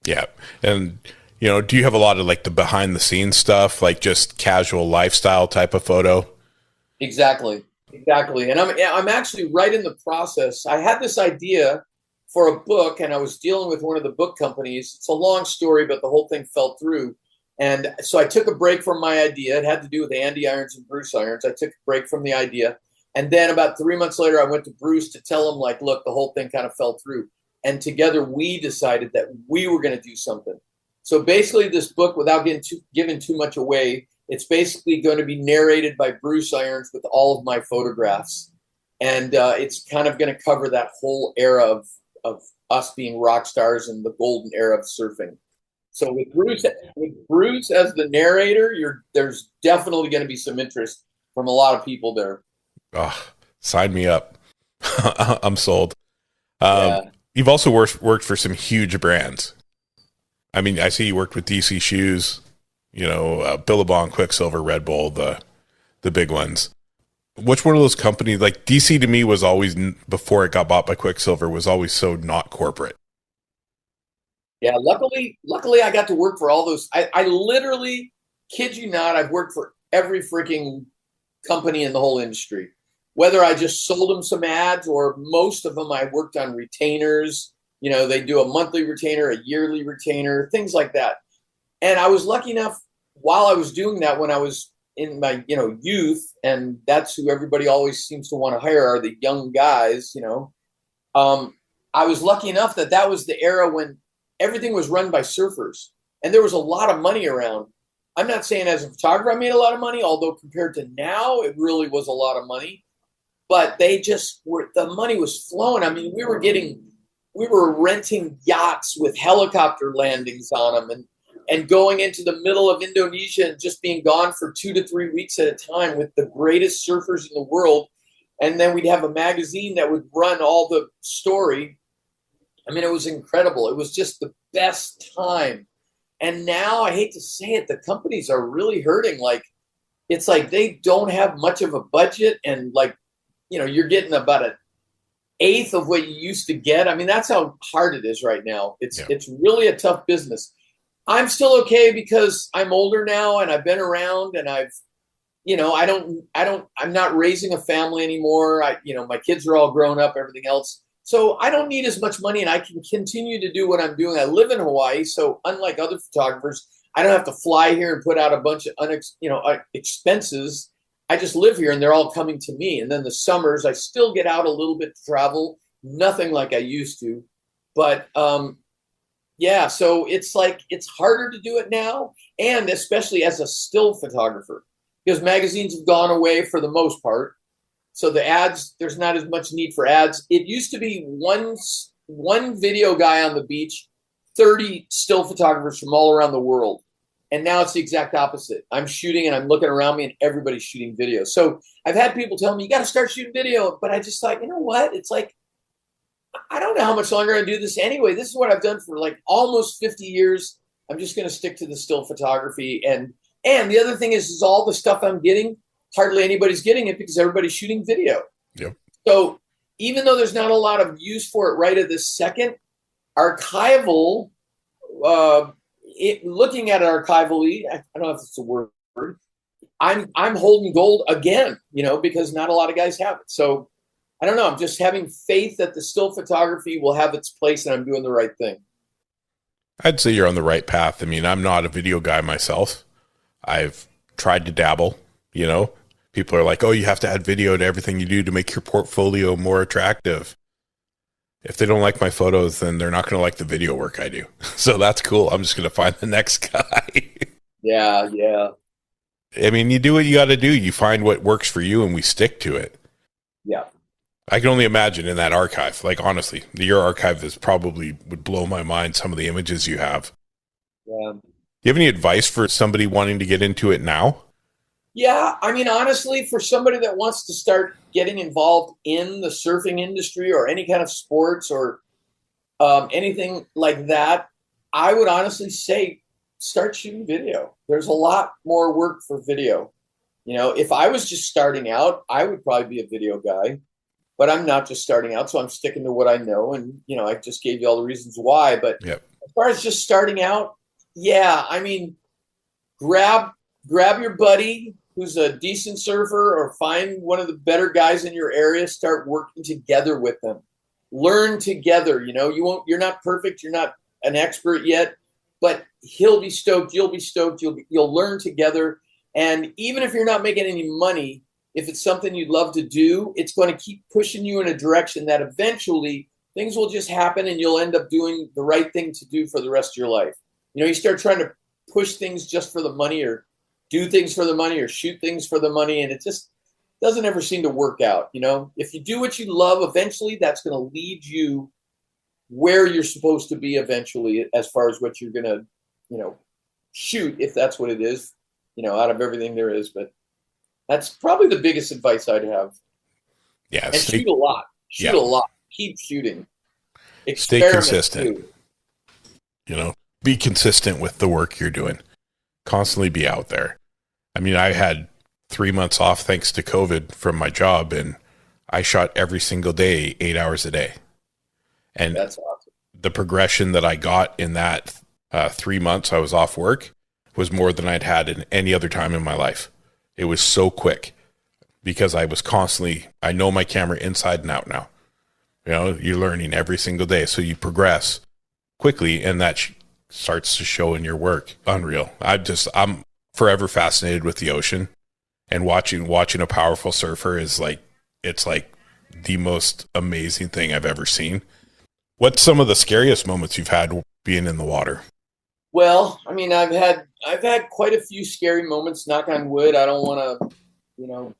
Yeah. And, do you have a lot of like the behind the scenes stuff, like just casual lifestyle type of photo? Exactly. And I'm actually right in the process. I had this idea for a book, and I was dealing with one of the book companies. It's a long story, but the whole thing fell through. And so I took a break from my idea. It had to do with Andy Irons and Bruce Irons. I took a break from the idea. And then about 3 months later, I went to Bruce to tell him, like, look, the whole thing kind of fell through. And together we decided that we were going to do something. So basically this book, without giving too much away, it's basically going to be narrated by Bruce Irons with all of my photographs. And it's kind of going to cover that whole era of us being rock stars and the golden era of surfing. So with Bruce as the narrator, there's definitely going to be some interest from a lot of people there. Oh, sign me up. I'm sold. You've also worked for some huge brands. I mean, I see you worked with DC Shoes, Billabong, Quicksilver, Red Bull, the big ones. Which one of those companies, like DC to me was always, before it got bought by Quicksilver, was always so not corporate. Yeah, luckily I got to work for all those. I literally, kid you not, I've worked for every freaking company in the whole industry. Whether I just sold them some ads or most of them I worked on retainers. They do a monthly retainer, a yearly retainer, things like that. And I was lucky enough while I was doing that when I was in my, youth, and that's who everybody always seems to want to hire are the young guys, I was lucky enough that was the era when everything was run by surfers and there was a lot of money around. I'm not saying as a photographer I made a lot of money, although compared to now, it really was a lot of money. But the money was flowing. I mean, we were renting yachts with helicopter landings on them and going into the middle of Indonesia and just being gone for 2 to 3 weeks at a time with the greatest surfers in the world. And then we'd have a magazine that would run all the story. I mean, it was incredible. It was just the best time. And now, I hate to say it, the companies are really hurting. It's like they don't have much of a budget, and you're getting about an eighth of what you used to get. I mean, that's how hard it is right now. It's really a tough business. I'm still okay because I'm older now and I've been around, and I'm not raising a family anymore. My kids are all grown up, everything else. So I don't need as much money, and I can continue to do what I'm doing. I live in Hawaii, so unlike other photographers, I don't have to fly here and put out a bunch of expenses. I just live here, and they're all coming to me. And then the summers, I still get out a little bit to travel, nothing like I used to. But so it's harder to do it now, and especially as a still photographer, because magazines have gone away for the most part. So the ads, there's not as much need for ads. It used to be one video guy on the beach, 30 still photographers from all around the world. And now it's the exact opposite. I'm shooting and I'm looking around me and everybody's shooting video. So I've had people tell me, you got to start shooting video. But I just thought, you know what? It's like, I don't know how much longer I do this anyway. This is what I've done for almost 50 years. I'm just going to stick to the still photography. And the other thing is all the stuff I'm getting, hardly anybody's getting it because everybody's shooting video. Yep. So even though there's not a lot of use for it right at this second, archival, looking at it archivally, I don't know if it's a word, I'm holding gold again, because not a lot of guys have it. So I don't know. I'm just having faith that the still photography will have its place and I'm doing the right thing. I'd say you're on the right path. I mean, I'm not a video guy myself. I've tried to dabble, People are like, oh, you have to add video to everything you do to make your portfolio more attractive. If they don't like my photos, then they're not going to like the video work I do. So that's cool. I'm just going to find the next guy. Yeah. I mean, you do what you got to do. You find what works for you and we stick to it. Yeah. I can only imagine in that archive. Like, honestly, your archive is probably would blow my mind, some of the images you have. Yeah. Do you have any advice for somebody wanting to get into it now? Yeah, I mean, honestly, for somebody that wants to start getting involved in the surfing industry or any kind of sports or anything like that, I would honestly say start shooting video. There's a lot more work for video. You know, if I was just starting out, I would probably be a video guy, but I'm not just starting out, so I'm sticking to what I know. And, you know, I just gave you all the reasons why. But Yep. as far as just starting out, yeah, I mean, grab your buddy who's a decent surfer or find one of the better guys in your area, start working together with them. Learn together. You know, you're not perfect, you're not an expert yet, but he'll be stoked, you'll be stoked, you'll learn together. And even if you're not making any money, if it's something you'd love to do, it's going to keep pushing you in a direction that eventually things will just happen and you'll end up doing the right thing to do for the rest of your life. You know, you start trying to push things just for the money or do things for the money or shoot things for the money, and it just doesn't ever seem to work out. You know, if you do what you love, eventually that's going to lead you where you're supposed to be eventually, as far as what you're going to, you know, shoot, if that's what it is, you know, out of everything there is. But that's probably the biggest advice I'd have. Yeah. And shoot a lot. Shoot a lot. Keep shooting. Stay consistent. Too. You know, be consistent with the work you're doing. Constantly be out there. I mean, I had 3 months off thanks to COVID from my job, and I shot every single day, 8 hours a day. And that's awesome. The progression that I got in that 3 months I was off work was more than I'd had in any other time in my life. It was so quick because I was constantly, I know my camera inside and out now. You know, you're learning every single day. So you progress quickly, and that starts to show in your work. Unreal. I'm forever fascinated with the ocean, and watching a powerful surfer is like, it's like the most amazing thing I've ever seen. What's some of the scariest moments you've had being in the water? Well, I mean, I've had quite a few scary moments, knock on wood. I don't want to, you know,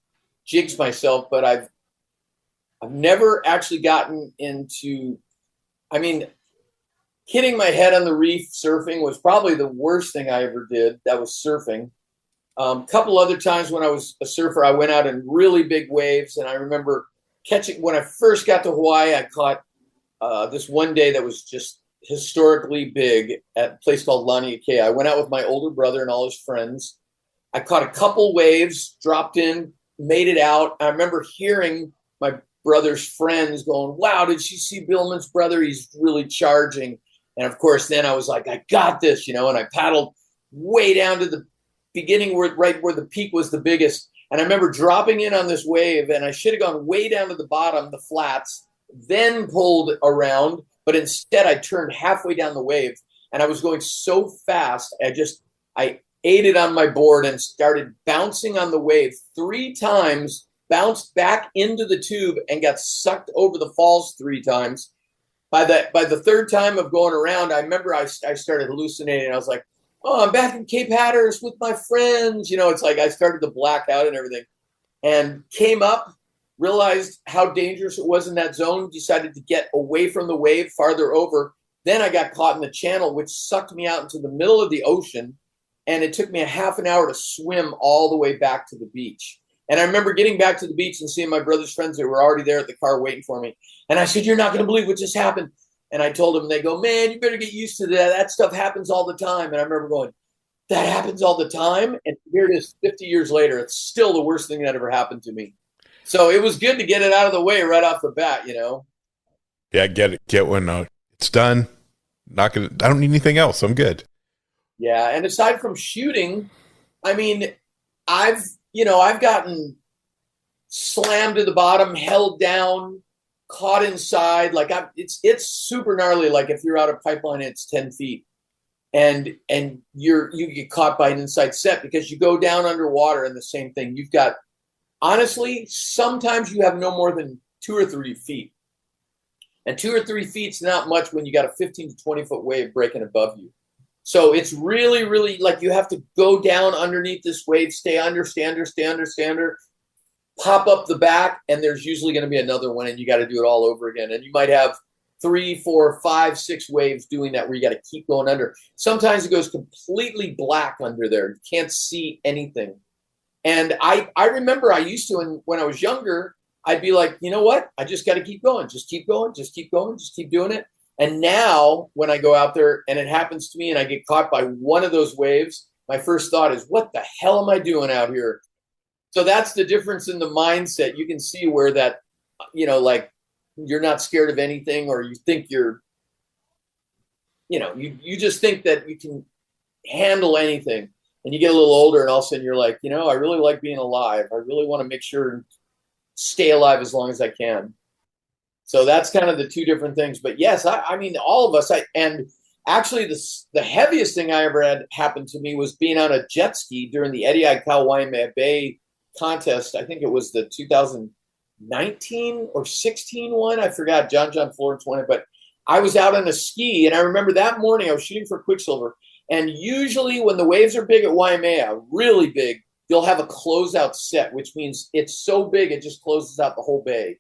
jinx myself, but I've never actually gotten into, I mean, hitting my head on the reef surfing was probably the worst thing I ever did. That was surfing. A couple other times when I was a surfer, I went out in really big waves, and I remember catching, when I first got to Hawaii, I caught this one day that was just historically big at a place called Laniakea. I went out with my older brother and all his friends. I caught a couple waves, dropped in, made it out. I remember hearing my brother's friends going, "Wow, did you see Bielmann's brother? He's really charging." And of course, then I was like, "I got this," you know, and I paddled way down to the beginning right where the peak was the biggest. And I remember dropping in on this wave, and I should have gone way down to the bottom, the flats, then pulled around. But instead, I turned halfway down the wave, and I was going so fast, I ate it on my board and started bouncing on the wave 3 times, bounced back into the tube, and got sucked over the falls 3 times. By the third time of going around, I remember I started hallucinating. I was like, "Oh, I'm back in Cape Hatteras with my friends." You know, it's like I started to black out and everything. And came up, realized how dangerous it was in that zone, decided to get away from the wave, farther over. Then I got caught in the channel, which sucked me out into the middle of the ocean. And it took me a half an hour to swim all the way back to the beach. And I remember getting back to the beach and seeing my brother's friends that were already there at the car waiting for me. And I said, "You're not going to believe what just happened." And I told them, and they go, "Man, you better get used to that. That stuff happens all the time." And I remember going, "That happens all the time?" And here it is 50 years later. It's still the worst thing that ever happened to me. So it was good to get it out of the way right off the bat, you know? Yeah, get one out. It's done. I don't need anything else. I'm good. Yeah. And aside from shooting, I mean, I've gotten slammed to the bottom, held down, caught inside. Like it's super gnarly. Like if you're out of pipeline, it's 10 feet and you get caught by an inside set because you go down underwater, and the same thing. You've got, honestly, sometimes you have no more than 2 or 3 feet, and 2 or 3 feet's not much when you got a 15 to 20 foot wave breaking above you. So it's really, really like you have to go down underneath this wave, stay under, stay under, stay under, stay under. pop up the back, and there's usually going to be another one, and you got to do it all over again. And you might have 3, 4, 5, 6 waves doing that where you got to keep going under. Sometimes it goes completely black under there. You can't see anything. And I remember I used to, when I was younger, I'd be like, you know what? I just got to keep going. Just keep going. Just keep going. Just keep doing it. And now when I go out there and it happens to me and I get caught by one of those waves, my first thought is, what the hell am I doing out here? So that's the difference in the mindset. You can see where that, like you're not scared of anything, or you think you're, you just think that you can handle anything. And you get a little older and all of a sudden you're like, I really like being alive. I really want to make sure and stay alive as long as I can. So that's kind of the two different things. But yes, I mean, all of us, and actually the heaviest thing I ever had happen to me was being on a jet ski during the Eddie Aikau Waimea Bay contest. I think it was the 2019 or 16 one. I forgot. John Florence won it, but I was out on a ski, and I remember that morning I was shooting for Quicksilver. And usually when the waves are big at Waimea, really big, you'll have a closeout set, which means it's so big it just closes out the whole bay.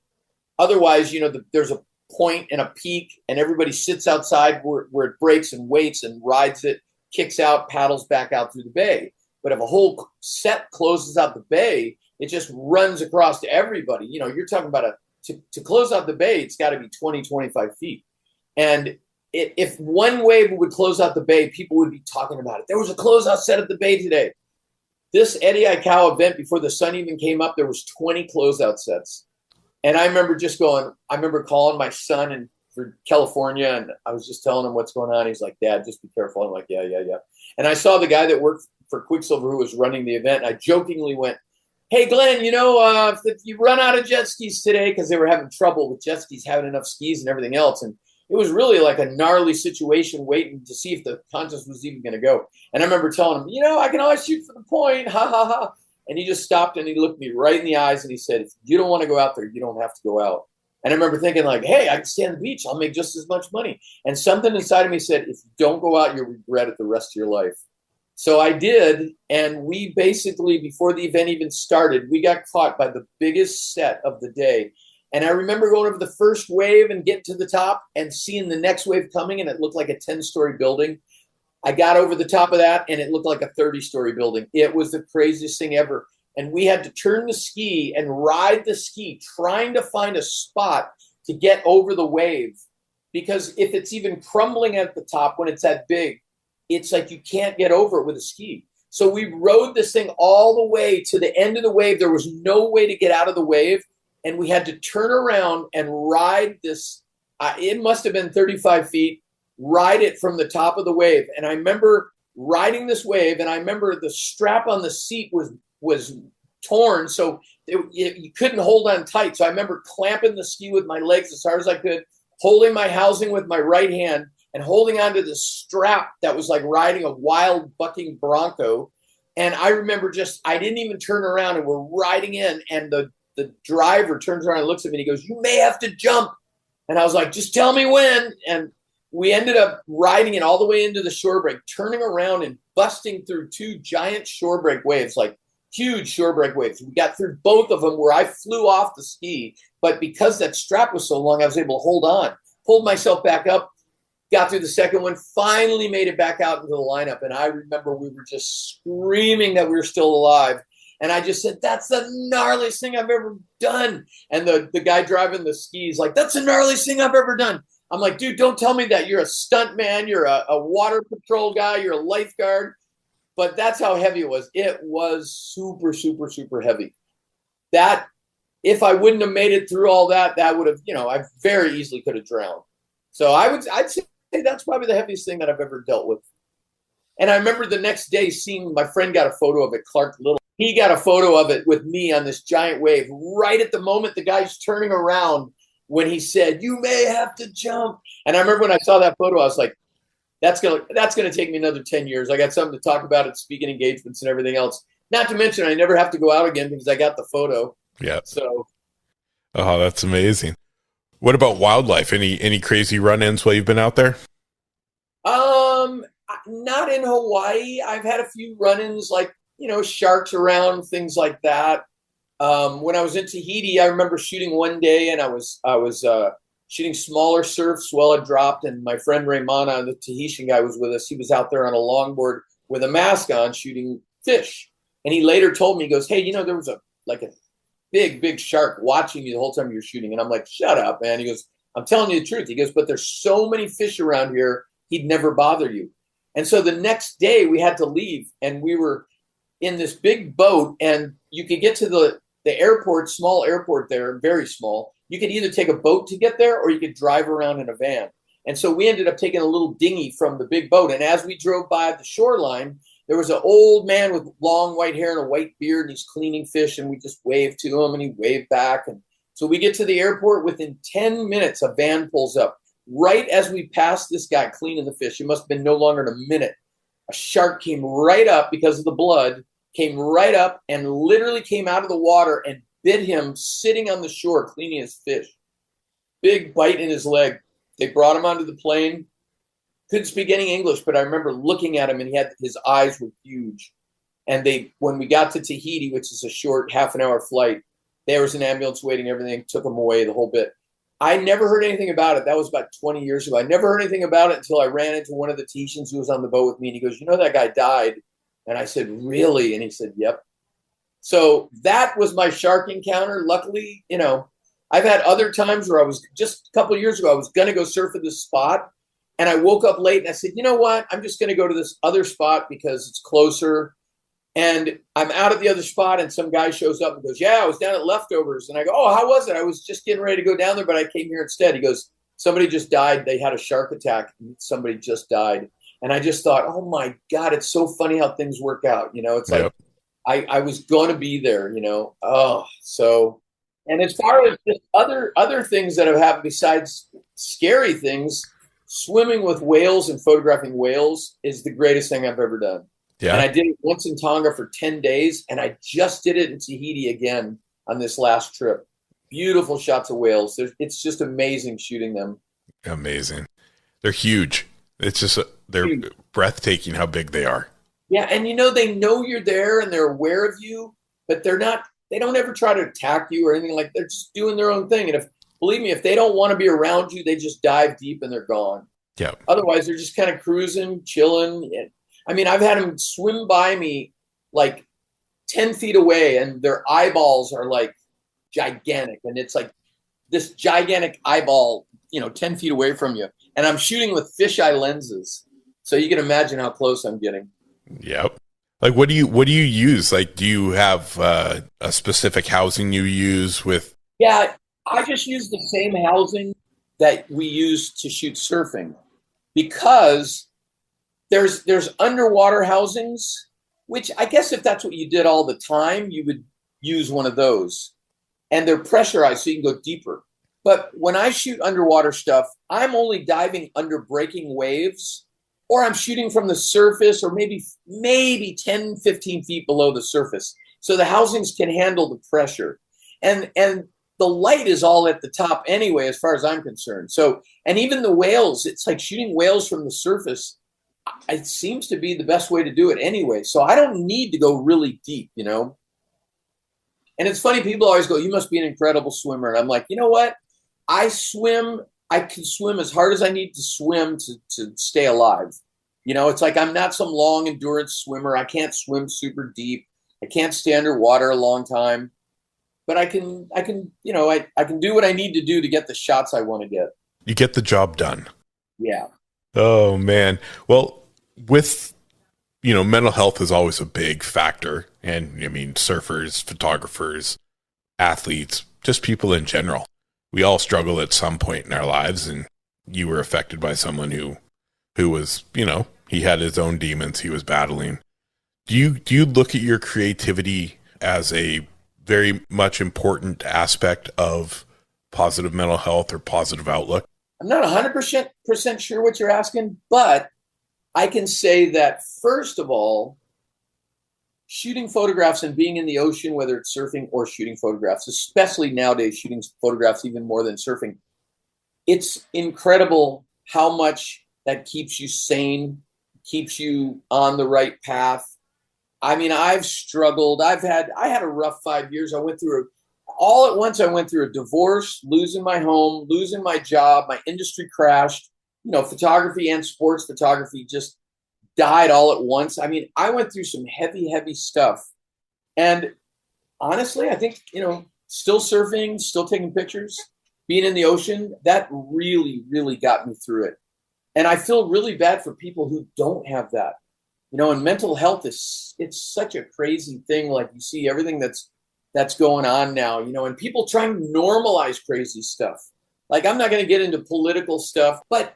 Otherwise, there's a point and a peak, and everybody sits outside where it breaks and waits and rides it, kicks out, paddles back out through the bay. But if a whole set closes out the bay, it just runs across to everybody. You're talking about to close out the bay, it's got to be 20, 25 feet. And if one wave would close out the bay, people would be talking about it. There was a closeout set at the bay today. This Eddie Aikau event, before the sun even came up, there was 20 closeout sets. And I remember calling my son for California, and I was just telling him what's going on. He's like, Dad, just be careful. I'm like, yeah. And I saw the guy that worked for Quicksilver who was running the event, and I jokingly went, hey, Glenn, if you run out of jet skis today, because they were having trouble with jet skis, having enough skis and everything else. And it was really like a gnarly situation waiting to see if the contest was even going to go. And I remember telling him, I can always shoot for the point. Ha, ha, ha. And he just stopped and he looked me right in the eyes and he said, if you don't want to go out there, you don't have to go out. And I remember thinking like, hey, I can stay on the beach. I'll make just as much money. And something inside of me said, if you don't go out, you'll regret it the rest of your life. So I did. And we basically, before the event even started, we got caught by the biggest set of the day. And I remember going over the first wave and getting to the top and seeing the next wave coming, and it looked like a 10-story building. I got over the top of that, and it looked like a 30-story building. It was the craziest thing ever. And we had to turn the ski and ride the ski, trying to find a spot to get over the wave. Because if it's even crumbling at the top when it's that big, it's like you can't get over it with a ski. So we rode this thing all the way to the end of the wave. There was no way to get out of the wave. And we had to turn around and ride this. It must have been 35 feet, ride it from the top of the wave. And I remember riding this wave, and I remember the strap on the seat was torn, so you couldn't hold on tight. So I remember clamping the ski with my legs as hard as I could, holding my housing with my right hand, and holding onto the strap that was like riding a wild bucking bronco. And I remember I didn't even turn around, and we're riding in, and the driver turns around and looks at me and he goes, you may have to jump. And I was like, just tell me when. And we ended up riding it all the way into the shore break, turning around and busting through 2 giant shore break waves, like huge shore break waves. We got through both of them where I flew off the ski, but because that strap was so long, I was able to hold on, pulled myself back up, got through the second one, finally made it back out into the lineup. And I remember we were just screaming that we were still alive. And I just said, that's the gnarliest thing I've ever done. And the guy driving the skis like, that's the gnarliest thing I've ever done. I'm like, dude, don't tell me that. You're a stunt man. You're a water patrol guy. You're a lifeguard. But that's how heavy it was. It was super, super, super heavy. That, if I wouldn't have made it through all that, that would have, I very easily could have drowned. So I'd say that's probably the heaviest thing that I've ever dealt with. And I remember the next day seeing, my friend got a photo of it, Clark Little. He got a photo of it with me on this giant wave right at the moment the guy's turning around when he said, you may have to jump. And I remember when I saw that photo, I was like, that's gonna take me another 10 years. I got something to talk about at speaking engagements and everything else. Not to mention I never have to go out again because I got the photo. Yeah. So. Oh, that's amazing. What about wildlife? Any crazy run-ins while you've been out there? Not in Hawaii. I've had a few run-ins, like, sharks around, things like that. When I was in Tahiti, I remember shooting one day, and I was shooting smaller surfs while it dropped, and my friend Raymana, the Tahitian guy, was with us. He was out there on a longboard with a mask on shooting fish. And he later told me, he goes, hey, there was a big shark watching you the whole time you were shooting. And I'm like, shut up, man. He goes, I'm telling you the truth. He goes, but there's so many fish around here, he'd never bother you. And so the next day we had to leave, and we were in this big boat, and you could get to the airport, small airport there, very small. You could either take a boat to get there, or you could drive around in a van. And so we ended up taking a little dinghy from the big boat. And as we drove by the shoreline, there was an old man with long white hair and a white beard, and he's cleaning fish, and we just waved to him, and he waved back. And so we get to the airport. Within 10 minutes, a van pulls up. Right as we passed this guy cleaning the fish, it must have been no longer than a minute, a shark came right up because of the blood, came right up and literally came out of the water and bit him sitting on the shore cleaning his fish. Big bite in his leg. They brought him onto the plane. Couldn't speak any English, but I remember looking at him, and his eyes were huge. And when we got to Tahiti, which is a short half-an-hour flight, there was an ambulance waiting, everything, took him away, the whole bit. I never heard anything about it. That was about 20 years ago. I never heard anything about it until I ran into one of the Tahitians who was on the boat with me, and he goes, that guy died? And I said, really? And he said, yep. So that was my shark encounter. Luckily, I've had other times where I was, just a couple of years ago, I was going to go surf at this spot, and I woke up late and I said, you know what? I'm just going to go to this other spot because it's closer. And I'm out at the other spot, and some guy shows up and goes, yeah, I was down at Leftovers. And I go, oh, how was it? I was just getting ready to go down there, but I came here instead. He goes, somebody just died. They had a shark attack. Somebody just died. And I just thought, oh my God, it's so funny how things work out. It's like, I was going to be there, so. And as far as just other things that have happened besides scary things, swimming with whales and photographing whales is the greatest thing I've ever done. Yeah. And I did it once in Tonga for 10 days, and I just did it in Tahiti again on this last trip. Beautiful shots of whales. It's just amazing shooting them. Amazing. They're huge. It's just, they're huge. Breathtaking how big they are. Yeah, and they know you're there and they're aware of you, but they don't ever try to attack you or anything. Like, they're just doing their own thing. And believe me, if they don't want to be around you, they just dive deep and they're gone. Yeah. Otherwise, they're just kind of cruising, chilling. I've had them swim by me like 10 feet away, and their eyeballs are like gigantic. And it's like this gigantic eyeball, 10 feet away from you. And I'm shooting with fisheye lenses. So you can imagine how close I'm getting. Yep. Like, what do you use? Like, do you have a specific housing you use with? Yeah, I just use the same housing that we use to shoot surfing, because there's underwater housings, which I guess if that's what you did all the time, you would use one of those, and they're pressurized so you can go deeper. But when I shoot underwater stuff, I'm only diving under breaking waves, or I'm shooting from the surface, or maybe 10, 15 feet below the surface. So the housings can handle the pressure. And the light is all at the top anyway, as far as I'm concerned. So, and even the whales, it's like shooting whales from the surface. It seems to be the best way to do it anyway. So I don't need to go really deep, And it's funny, people always go, you must be an incredible swimmer. And I'm like, you know what? I can swim as hard as I need to swim to stay alive. It's like I'm not some long endurance swimmer. I can't swim super deep. I can't stay underwater a long time. But I can do what I need to do to get the shots I want to get. You get the job done. Yeah. Oh, man. Well, with, mental health is always a big factor. And surfers, photographers, athletes, just people in general. We all struggle at some point in our lives, and you were affected by someone who was, he had his own demons he was battling. Do you look at your creativity as a very much important aspect of positive mental health or positive outlook? I'm not 100% sure what you're asking, but I can say that, first of all, shooting photographs and being in the ocean, whether it's surfing or shooting photographs, especially nowadays, shooting photographs even more than surfing, it's incredible how much that keeps you sane, keeps you on the right path. I mean, I've struggled. I had a rough 5 years. All at once, I went through a divorce, losing my home, losing my job, my industry crashed. Photography and sports photography just died all at once. I mean, I went through some heavy, heavy stuff. And honestly, I think, still surfing, still taking pictures, being in the ocean, that really, really got me through it. And I feel really bad for people who don't have that. And mental health it's such a crazy thing. Like, you see everything that's going on now, and people trying to normalize crazy stuff. Like, I'm not going to get into political stuff, but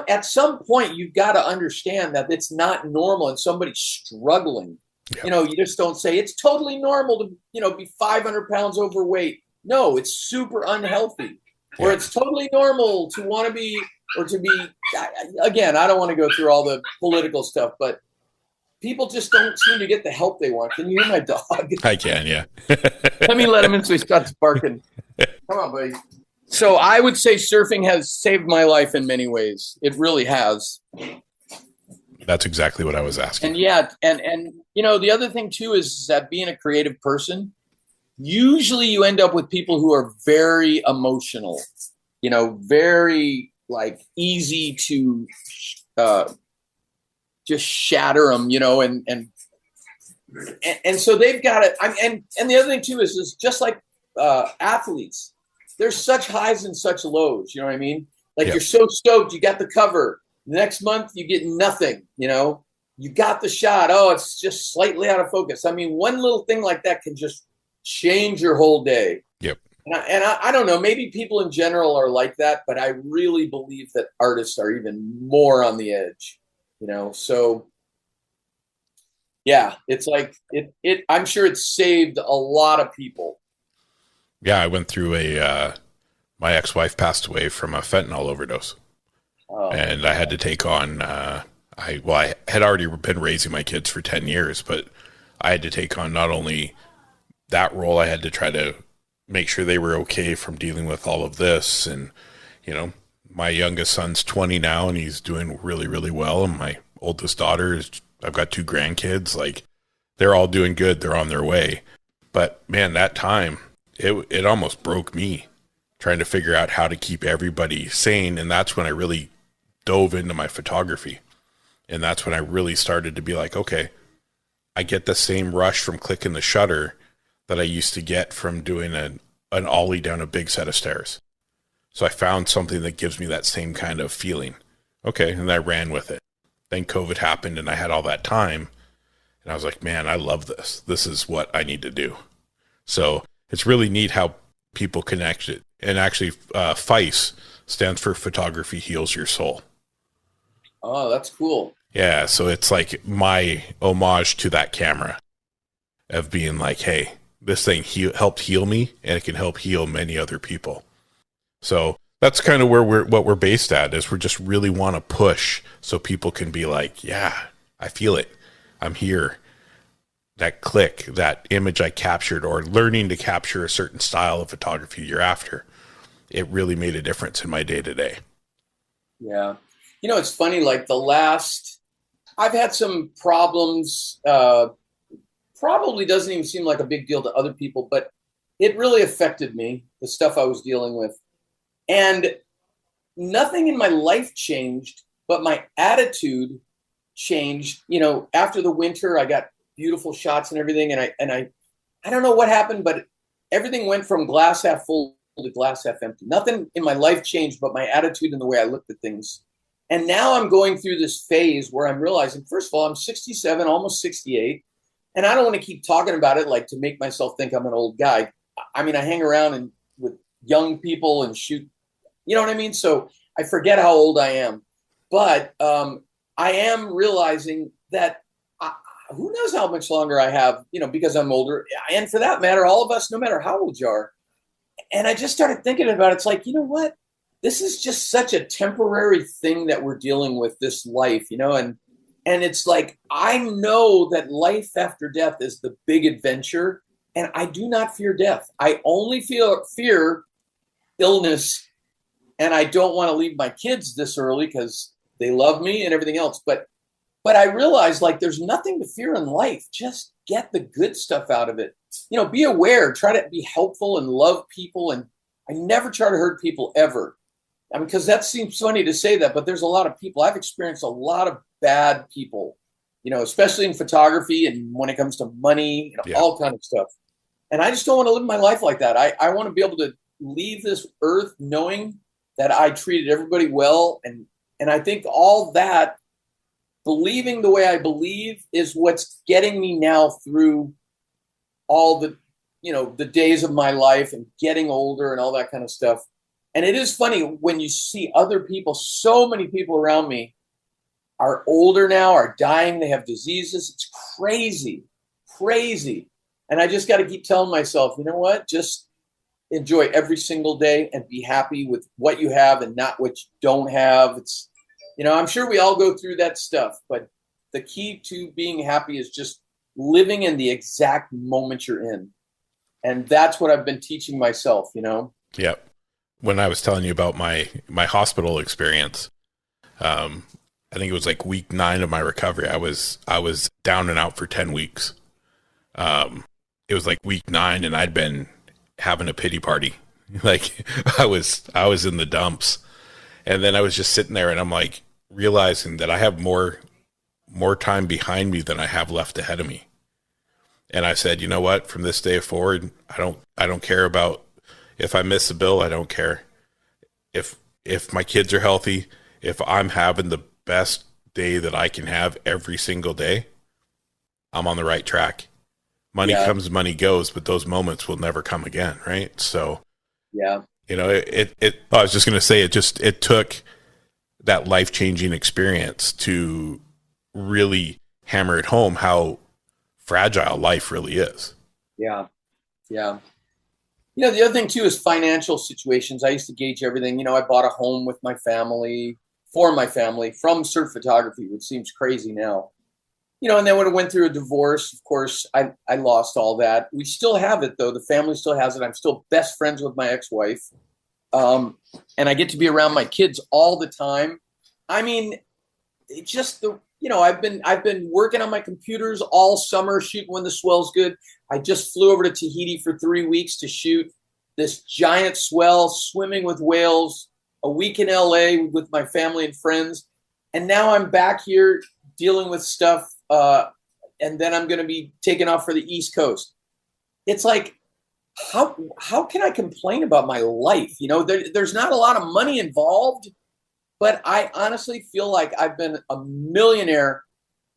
at some point, you've got to understand that it's not normal and somebody's struggling. Yeah. You just don't say it's totally normal to, be 500 pounds overweight. No, it's super unhealthy. Yeah. Or it's totally normal to want to be, or to be, again, I don't want to go through all the political stuff, but people just don't seem to get the help they want. Can you hear my dog? I can, yeah. Let me let him in so he starts barking. Come on, buddy. So I would say surfing has saved my life in many ways. It really has. That's exactly what I was asking. And yeah, and the other thing too is that being a creative person, usually you end up with people who are very emotional, very like easy to just shatter them, and so they've got it. And the other thing too is just like athletes, there's such highs and such lows. You know what I mean? Like, You're so stoked, you got the cover. The next month you get nothing. You got the shot. Oh, it's just slightly out of focus. I mean, one little thing like that can just change your whole day. Yep. And I don't know, maybe people in general are like that, but I really believe that artists are even more on the edge. So yeah, it's like it I'm sure it saved a lot of people. Yeah, I went through my ex-wife passed away from a fentanyl overdose. Oh. And I had to take on I had already been raising my kids for 10 years, but I had to take on not only that role, I had to try to make sure they were okay from dealing with all of this. And my youngest son's 20 now, and he's doing really, really well. And my oldest daughter I've got 2 grandkids. Like, they're all doing good. They're on their way. But man, that time, it almost broke me trying to figure out how to keep everybody sane. And that's when I really dove into my photography. And that's when I really started to be like, okay, I get the same rush from clicking the shutter that I used to get from doing an ollie down a big set of stairs. So I found something that gives me that same kind of feeling. Okay, and I ran with it. Then COVID happened and I had all that time. And I was like, man, I love this. This is what I need to do. So it's really neat how people connect it. And actually, FICE stands for Photography Heals Your Soul. Oh, that's cool. Yeah, so it's like my homage to that camera of being like, hey, this thing helped heal me, and it can help heal many other people. So that's kind of where what we're based at, is we just really want to push so people can be like, yeah, I feel it. I'm here. That click, that image I captured, or learning to capture a certain style of photography you're after, it really made a difference in my day-to-day. Yeah. It's funny, like I've had some problems, probably doesn't even seem like a big deal to other people, but it really affected me, the stuff I was dealing with. And nothing in my life changed, but my attitude changed. After the winter, I got beautiful shots and everything. And I don't know what happened, but everything went from glass half full to glass half empty. Nothing in my life changed, but my attitude and the way I looked at things. And now I'm going through this phase where I'm realizing, first of all, I'm 67, almost 68. And I don't want to keep talking about it like to make myself think I'm an old guy. I mean, I hang around with young people and shoot, you know what I mean? So I forget how old I am. But I am realizing that who knows how much longer I have, because I'm older. And for that matter, all of us, no matter how old you are. And I just started thinking about it. It's like, you know what? This is just such a temporary thing that we're dealing with, this life, and it's like, I know that life after death is the big adventure, and I do not fear death. I only fear illness, and I don't want to leave my kids this early because they love me and everything else. But But I realized like there's nothing to fear in life. Just get the good stuff out of it. Be aware, try to be helpful and love people. And I never try to hurt people ever. I mean, because that seems funny to say that, but there's a lot of people. I've experienced a lot of bad people, especially in photography and when it comes to money, all kind of stuff. And I just don't want to live my life like that. I want to be able to leave this earth knowing that I treated everybody well. And I think all that, believing the way I believe, is what's getting me now through all the, the days of my life and getting older and all that kind of stuff. And it is funny when you see other people, so many people around me are older now, are dying, they have diseases. It's crazy, crazy. And I just got to keep telling myself, you know what? Just enjoy every single day and be happy with what you have and not what you don't have. It's, I'm sure we all go through that stuff, but the key to being happy is just living in the exact moment you're in. And that's what I've been teaching myself, Yep. When I was telling you about my hospital experience, I think it was like week 9 of my recovery. I was down and out for 10 weeks. It was like week 9 and I'd been having a pity party. Like I was in the dumps. And then I was just sitting there and I'm like realizing that I have more time behind me than I have left ahead of me. And I said, you know what, from this day forward, I don't care about if I miss a bill. I don't care if my kids are healthy, if I'm having the best day that I can have every single day, I'm on the right track. Money comes, money goes, but those moments will never come again. Right. So, yeah, I was just going to say, it took that life-changing experience to really hammer it home how fragile life really is. Yeah. Yeah. The other thing too is financial situations. I used to gauge everything. I bought a home with my family, for my family, from surf photography, which seems crazy now. And then when I went through a divorce, of course, I lost all that. We still have it, though. The family still has it. I'm still best friends with my ex-wife. And I get to be around my kids all the time. I mean, it's just I've been working on my computers all summer, shooting when the swell's good. I just flew over to Tahiti for 3 weeks to shoot this giant swell, swimming with whales, a week in LA with my family and friends. And now I'm back here dealing with stuff. And then I'm going to be taking off for the East Coast. It's like, how can I complain about my life? There's not a lot of money involved, but I honestly feel like I've been a millionaire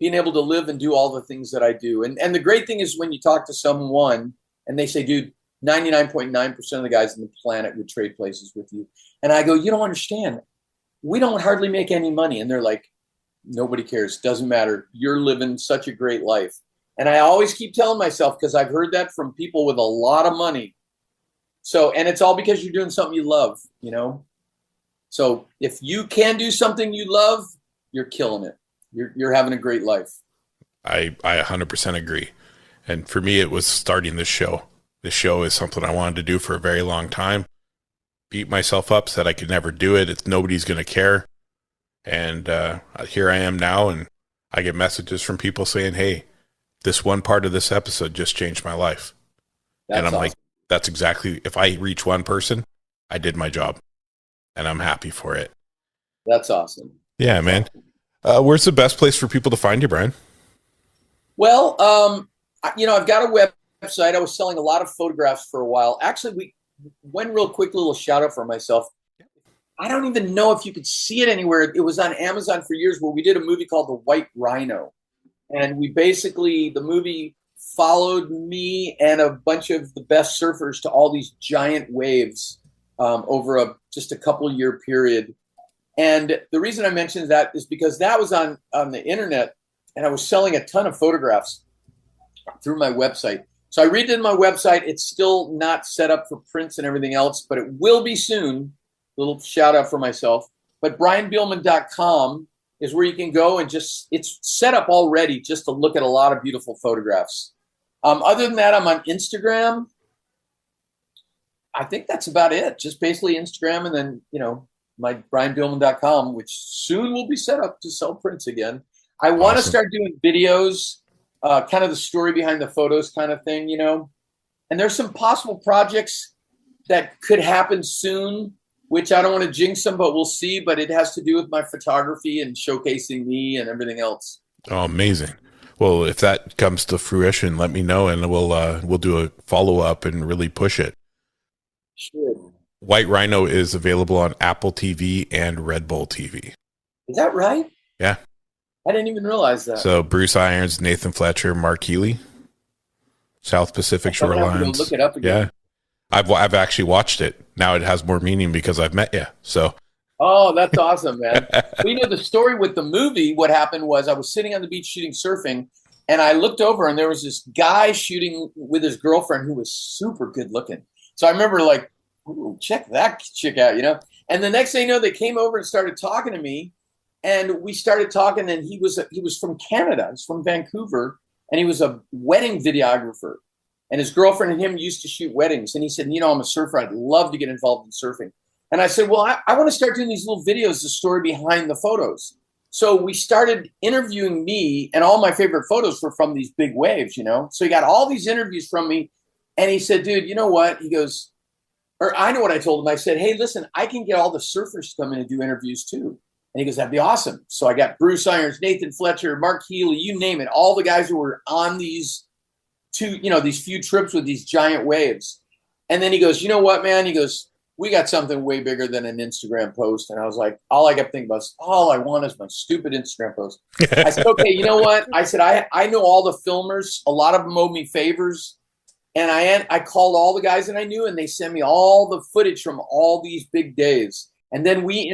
being able to live and do all the things that I do. And the great thing is when you talk to someone and they say, dude, 99.9% of the guys on the planet would trade places with you. And I go, you don't understand. We don't hardly make any money. And they're like, nobody cares. Doesn't matter. You're living such a great life. And I always keep telling myself, because I've heard that from people with a lot of money. So, and it's all because you're doing something you love, So if you can do something you love, you're killing it. You're having a great life. I 100% agree. And for me, it was starting this show. This show is something I wanted to do for a very long time. Beat myself up, said I could never do it. Nobody's going to care. And here I am now, and I get messages from people saying, hey, this one part of this episode just changed my life. And I'm awesome. Like, that's exactly, if I reach one person, I did my job. And I'm happy for it. That's awesome. Yeah, man. Where's the best place for people to find you, Brian? Well, I've got a website. I was selling a lot of photographs for a while. Actually, one real quick little shout out for myself. I don't even know if you could see it anywhere. It was on Amazon for years where we did a movie called The White Rhino. And the movie followed me and a bunch of the best surfers to all these giant waves over just a couple year period. And the reason I mentioned that is because that was on the internet, and I was selling a ton of photographs through my website. So I redid my website. It's still not set up for prints and everything else, but it will be soon. Little shout out for myself. But brianbielmann.com is where you can go and it's set up already just to look at a lot of beautiful photographs. Other than that, I'm on Instagram. I think that's about it. Just basically Instagram, and then, my brianbielmann.com, which soon will be set up to sell prints again. I want to Awesome. start doing videos, kind of the story behind the photos kind of thing, And there's some possible projects that could happen soon, which I don't want to jinx them, but we'll see. But it has to do with my photography and showcasing me and everything else. Oh, amazing. Well, if that comes to fruition, let me know, and we'll do a follow-up and really push it. Sure. White Rhino is available on Apple TV and Red Bull TV. Is that right? Yeah. I didn't even realize that. So Bruce Irons, Nathan Fletcher, Mark Healy, South Pacific Shorelines. Look it up again. Yeah. I've actually watched it. Now it has more meaning because I've met you. So. Oh, that's awesome, man. The story with the movie, what happened was I was sitting on the beach shooting surfing, and I looked over, and there was this guy shooting with his girlfriend who was super good looking. So I remember like, ooh, check that chick out, And the next thing you know, they came over and started talking to me, and we started talking, and he was from Canada. He's from Vancouver, and he was a wedding videographer. And his girlfriend and him used to shoot weddings. And he said, I'm a surfer. I'd love to get involved in surfing. And I said, well, I want to start doing these little videos, the story behind the photos. So we started interviewing me, and all my favorite photos were from these big waves, So he got all these interviews from me, and he said, dude, you know what? He goes, or I know what I told him. I said, hey, listen, I can get all the surfers to come in and do interviews too. And he goes, that'd be awesome. So I got Bruce Irons, Nathan Fletcher, Mark Healy, you name it, all the guys who were on these these few trips with these giant waves. And then he goes, you know what, man? He goes, we got something way bigger than an Instagram post. And I was like, all I kept thinking about is, all I want is my stupid Instagram post. I said, okay, you know what? I said, I know all the filmers. A lot of them owe me favors. And I called all the guys that I knew, and they sent me all the footage from all these big days. And then we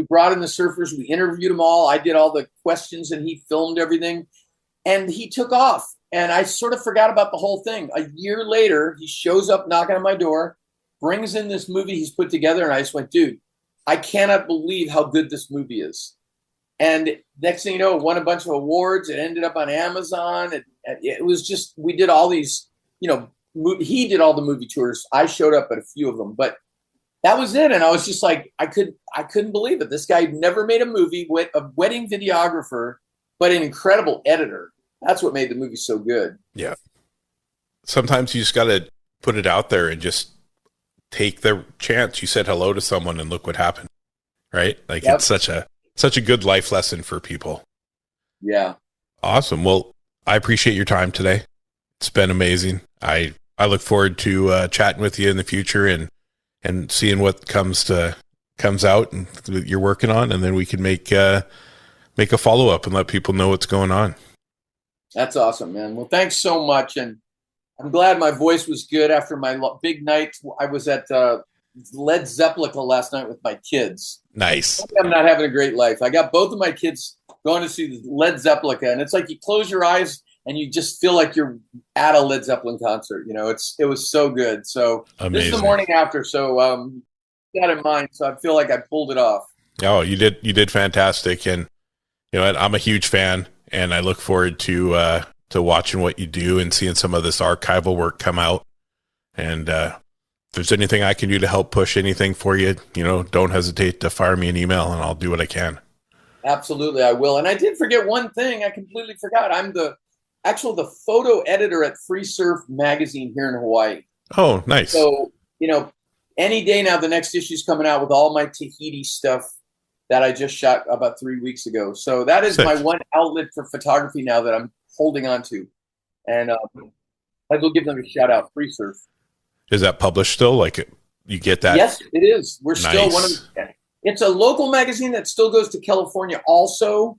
brought in the surfers. We interviewed them all. I did all the questions, and he filmed everything. And he took off. And I sort of forgot about the whole thing. A year later, he shows up knocking on my door, brings in this movie he's put together, and I just went, dude, I cannot believe how good this movie is. And next thing you know, it won a bunch of awards. It ended up on Amazon. It was just, we did all these, he did all the movie tours. I showed up at a few of them, but that was it. And I was just like, I couldn't believe it. This guy never made a movie with a wedding videographer, but an incredible editor. That's what made the movie so good. Yeah. Sometimes you just got to put it out there and just take the chance. You said hello to someone and look what happened. Right? Like It's such a good life lesson for people. Yeah. Awesome. Well, I appreciate your time today. It's been amazing. I look forward to chatting with you in the future and seeing what comes out and that you're working on, and then we can make a follow-up and let people know what's going on. That's awesome, man. Well, thanks so much. And I'm glad my voice was good after my big night. I was at Led Zeppelin last night with my kids. Nice. I'm not having a great life. I got both of my kids going to see Led Zeppelin, and it's like you close your eyes and you just feel like you're at a Led Zeppelin concert. It was so good. So amazing. This is the morning after, so keep that in mind. So I feel like I pulled it off. Oh, you did fantastic, and I'm a huge fan, and I look forward to watching what you do and seeing some of this archival work come out. And if there's anything I can do to help push anything for you, don't hesitate to fire me an email, and I'll do what I can. Absolutely, I will. And I did forget one thing. I completely forgot. I'm the photo editor at Free Surf magazine here in Hawaii. Oh, nice. So, any day now, the next issue's coming out with all my Tahiti stuff that I just shot about 3 weeks ago. So that is my one outlet for photography now that I'm holding on to. And I will give them a shout out, Free Surf. Is that published still? Like you get that? Yes, it is. We're still one of the, it's a local magazine that still goes to California also,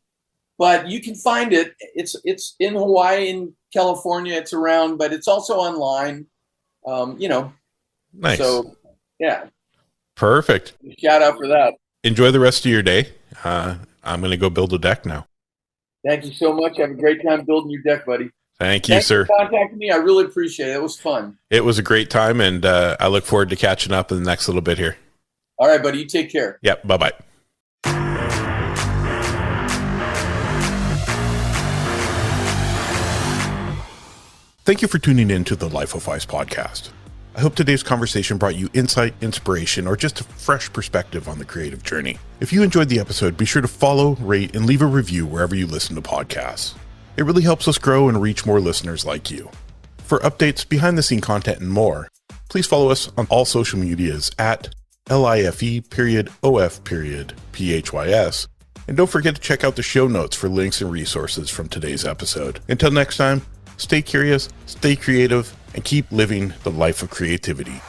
but you can find it. It's in Hawaii, in California, it's around, but it's also online. Nice. So yeah. Perfect. Shout out for that. Enjoy the rest of your day. I'm going to go build a deck now. Thank you so much. Have a great time building your deck, buddy. Thank you, sir. Thanks for contacting me. I really appreciate it. It was fun. It was a great time, and I look forward to catching up in the next little bit here. All right, buddy. You take care. Yep. Bye-bye. Thank you for tuning in to the Life of Phys Podcast. I hope today's conversation brought you insight, inspiration, or just a fresh perspective on the creative journey. If you enjoyed the episode, be sure to follow, rate, and leave a review wherever you listen to podcasts. It really helps us grow and reach more listeners like you. For updates, behind-the-scene content, and more, please follow us on all social medias at LIFE.OF.PHYS. And don't forget to check out the show notes for links and resources from today's episode. Until next time, stay curious, stay creative, and keep living the life of creativity.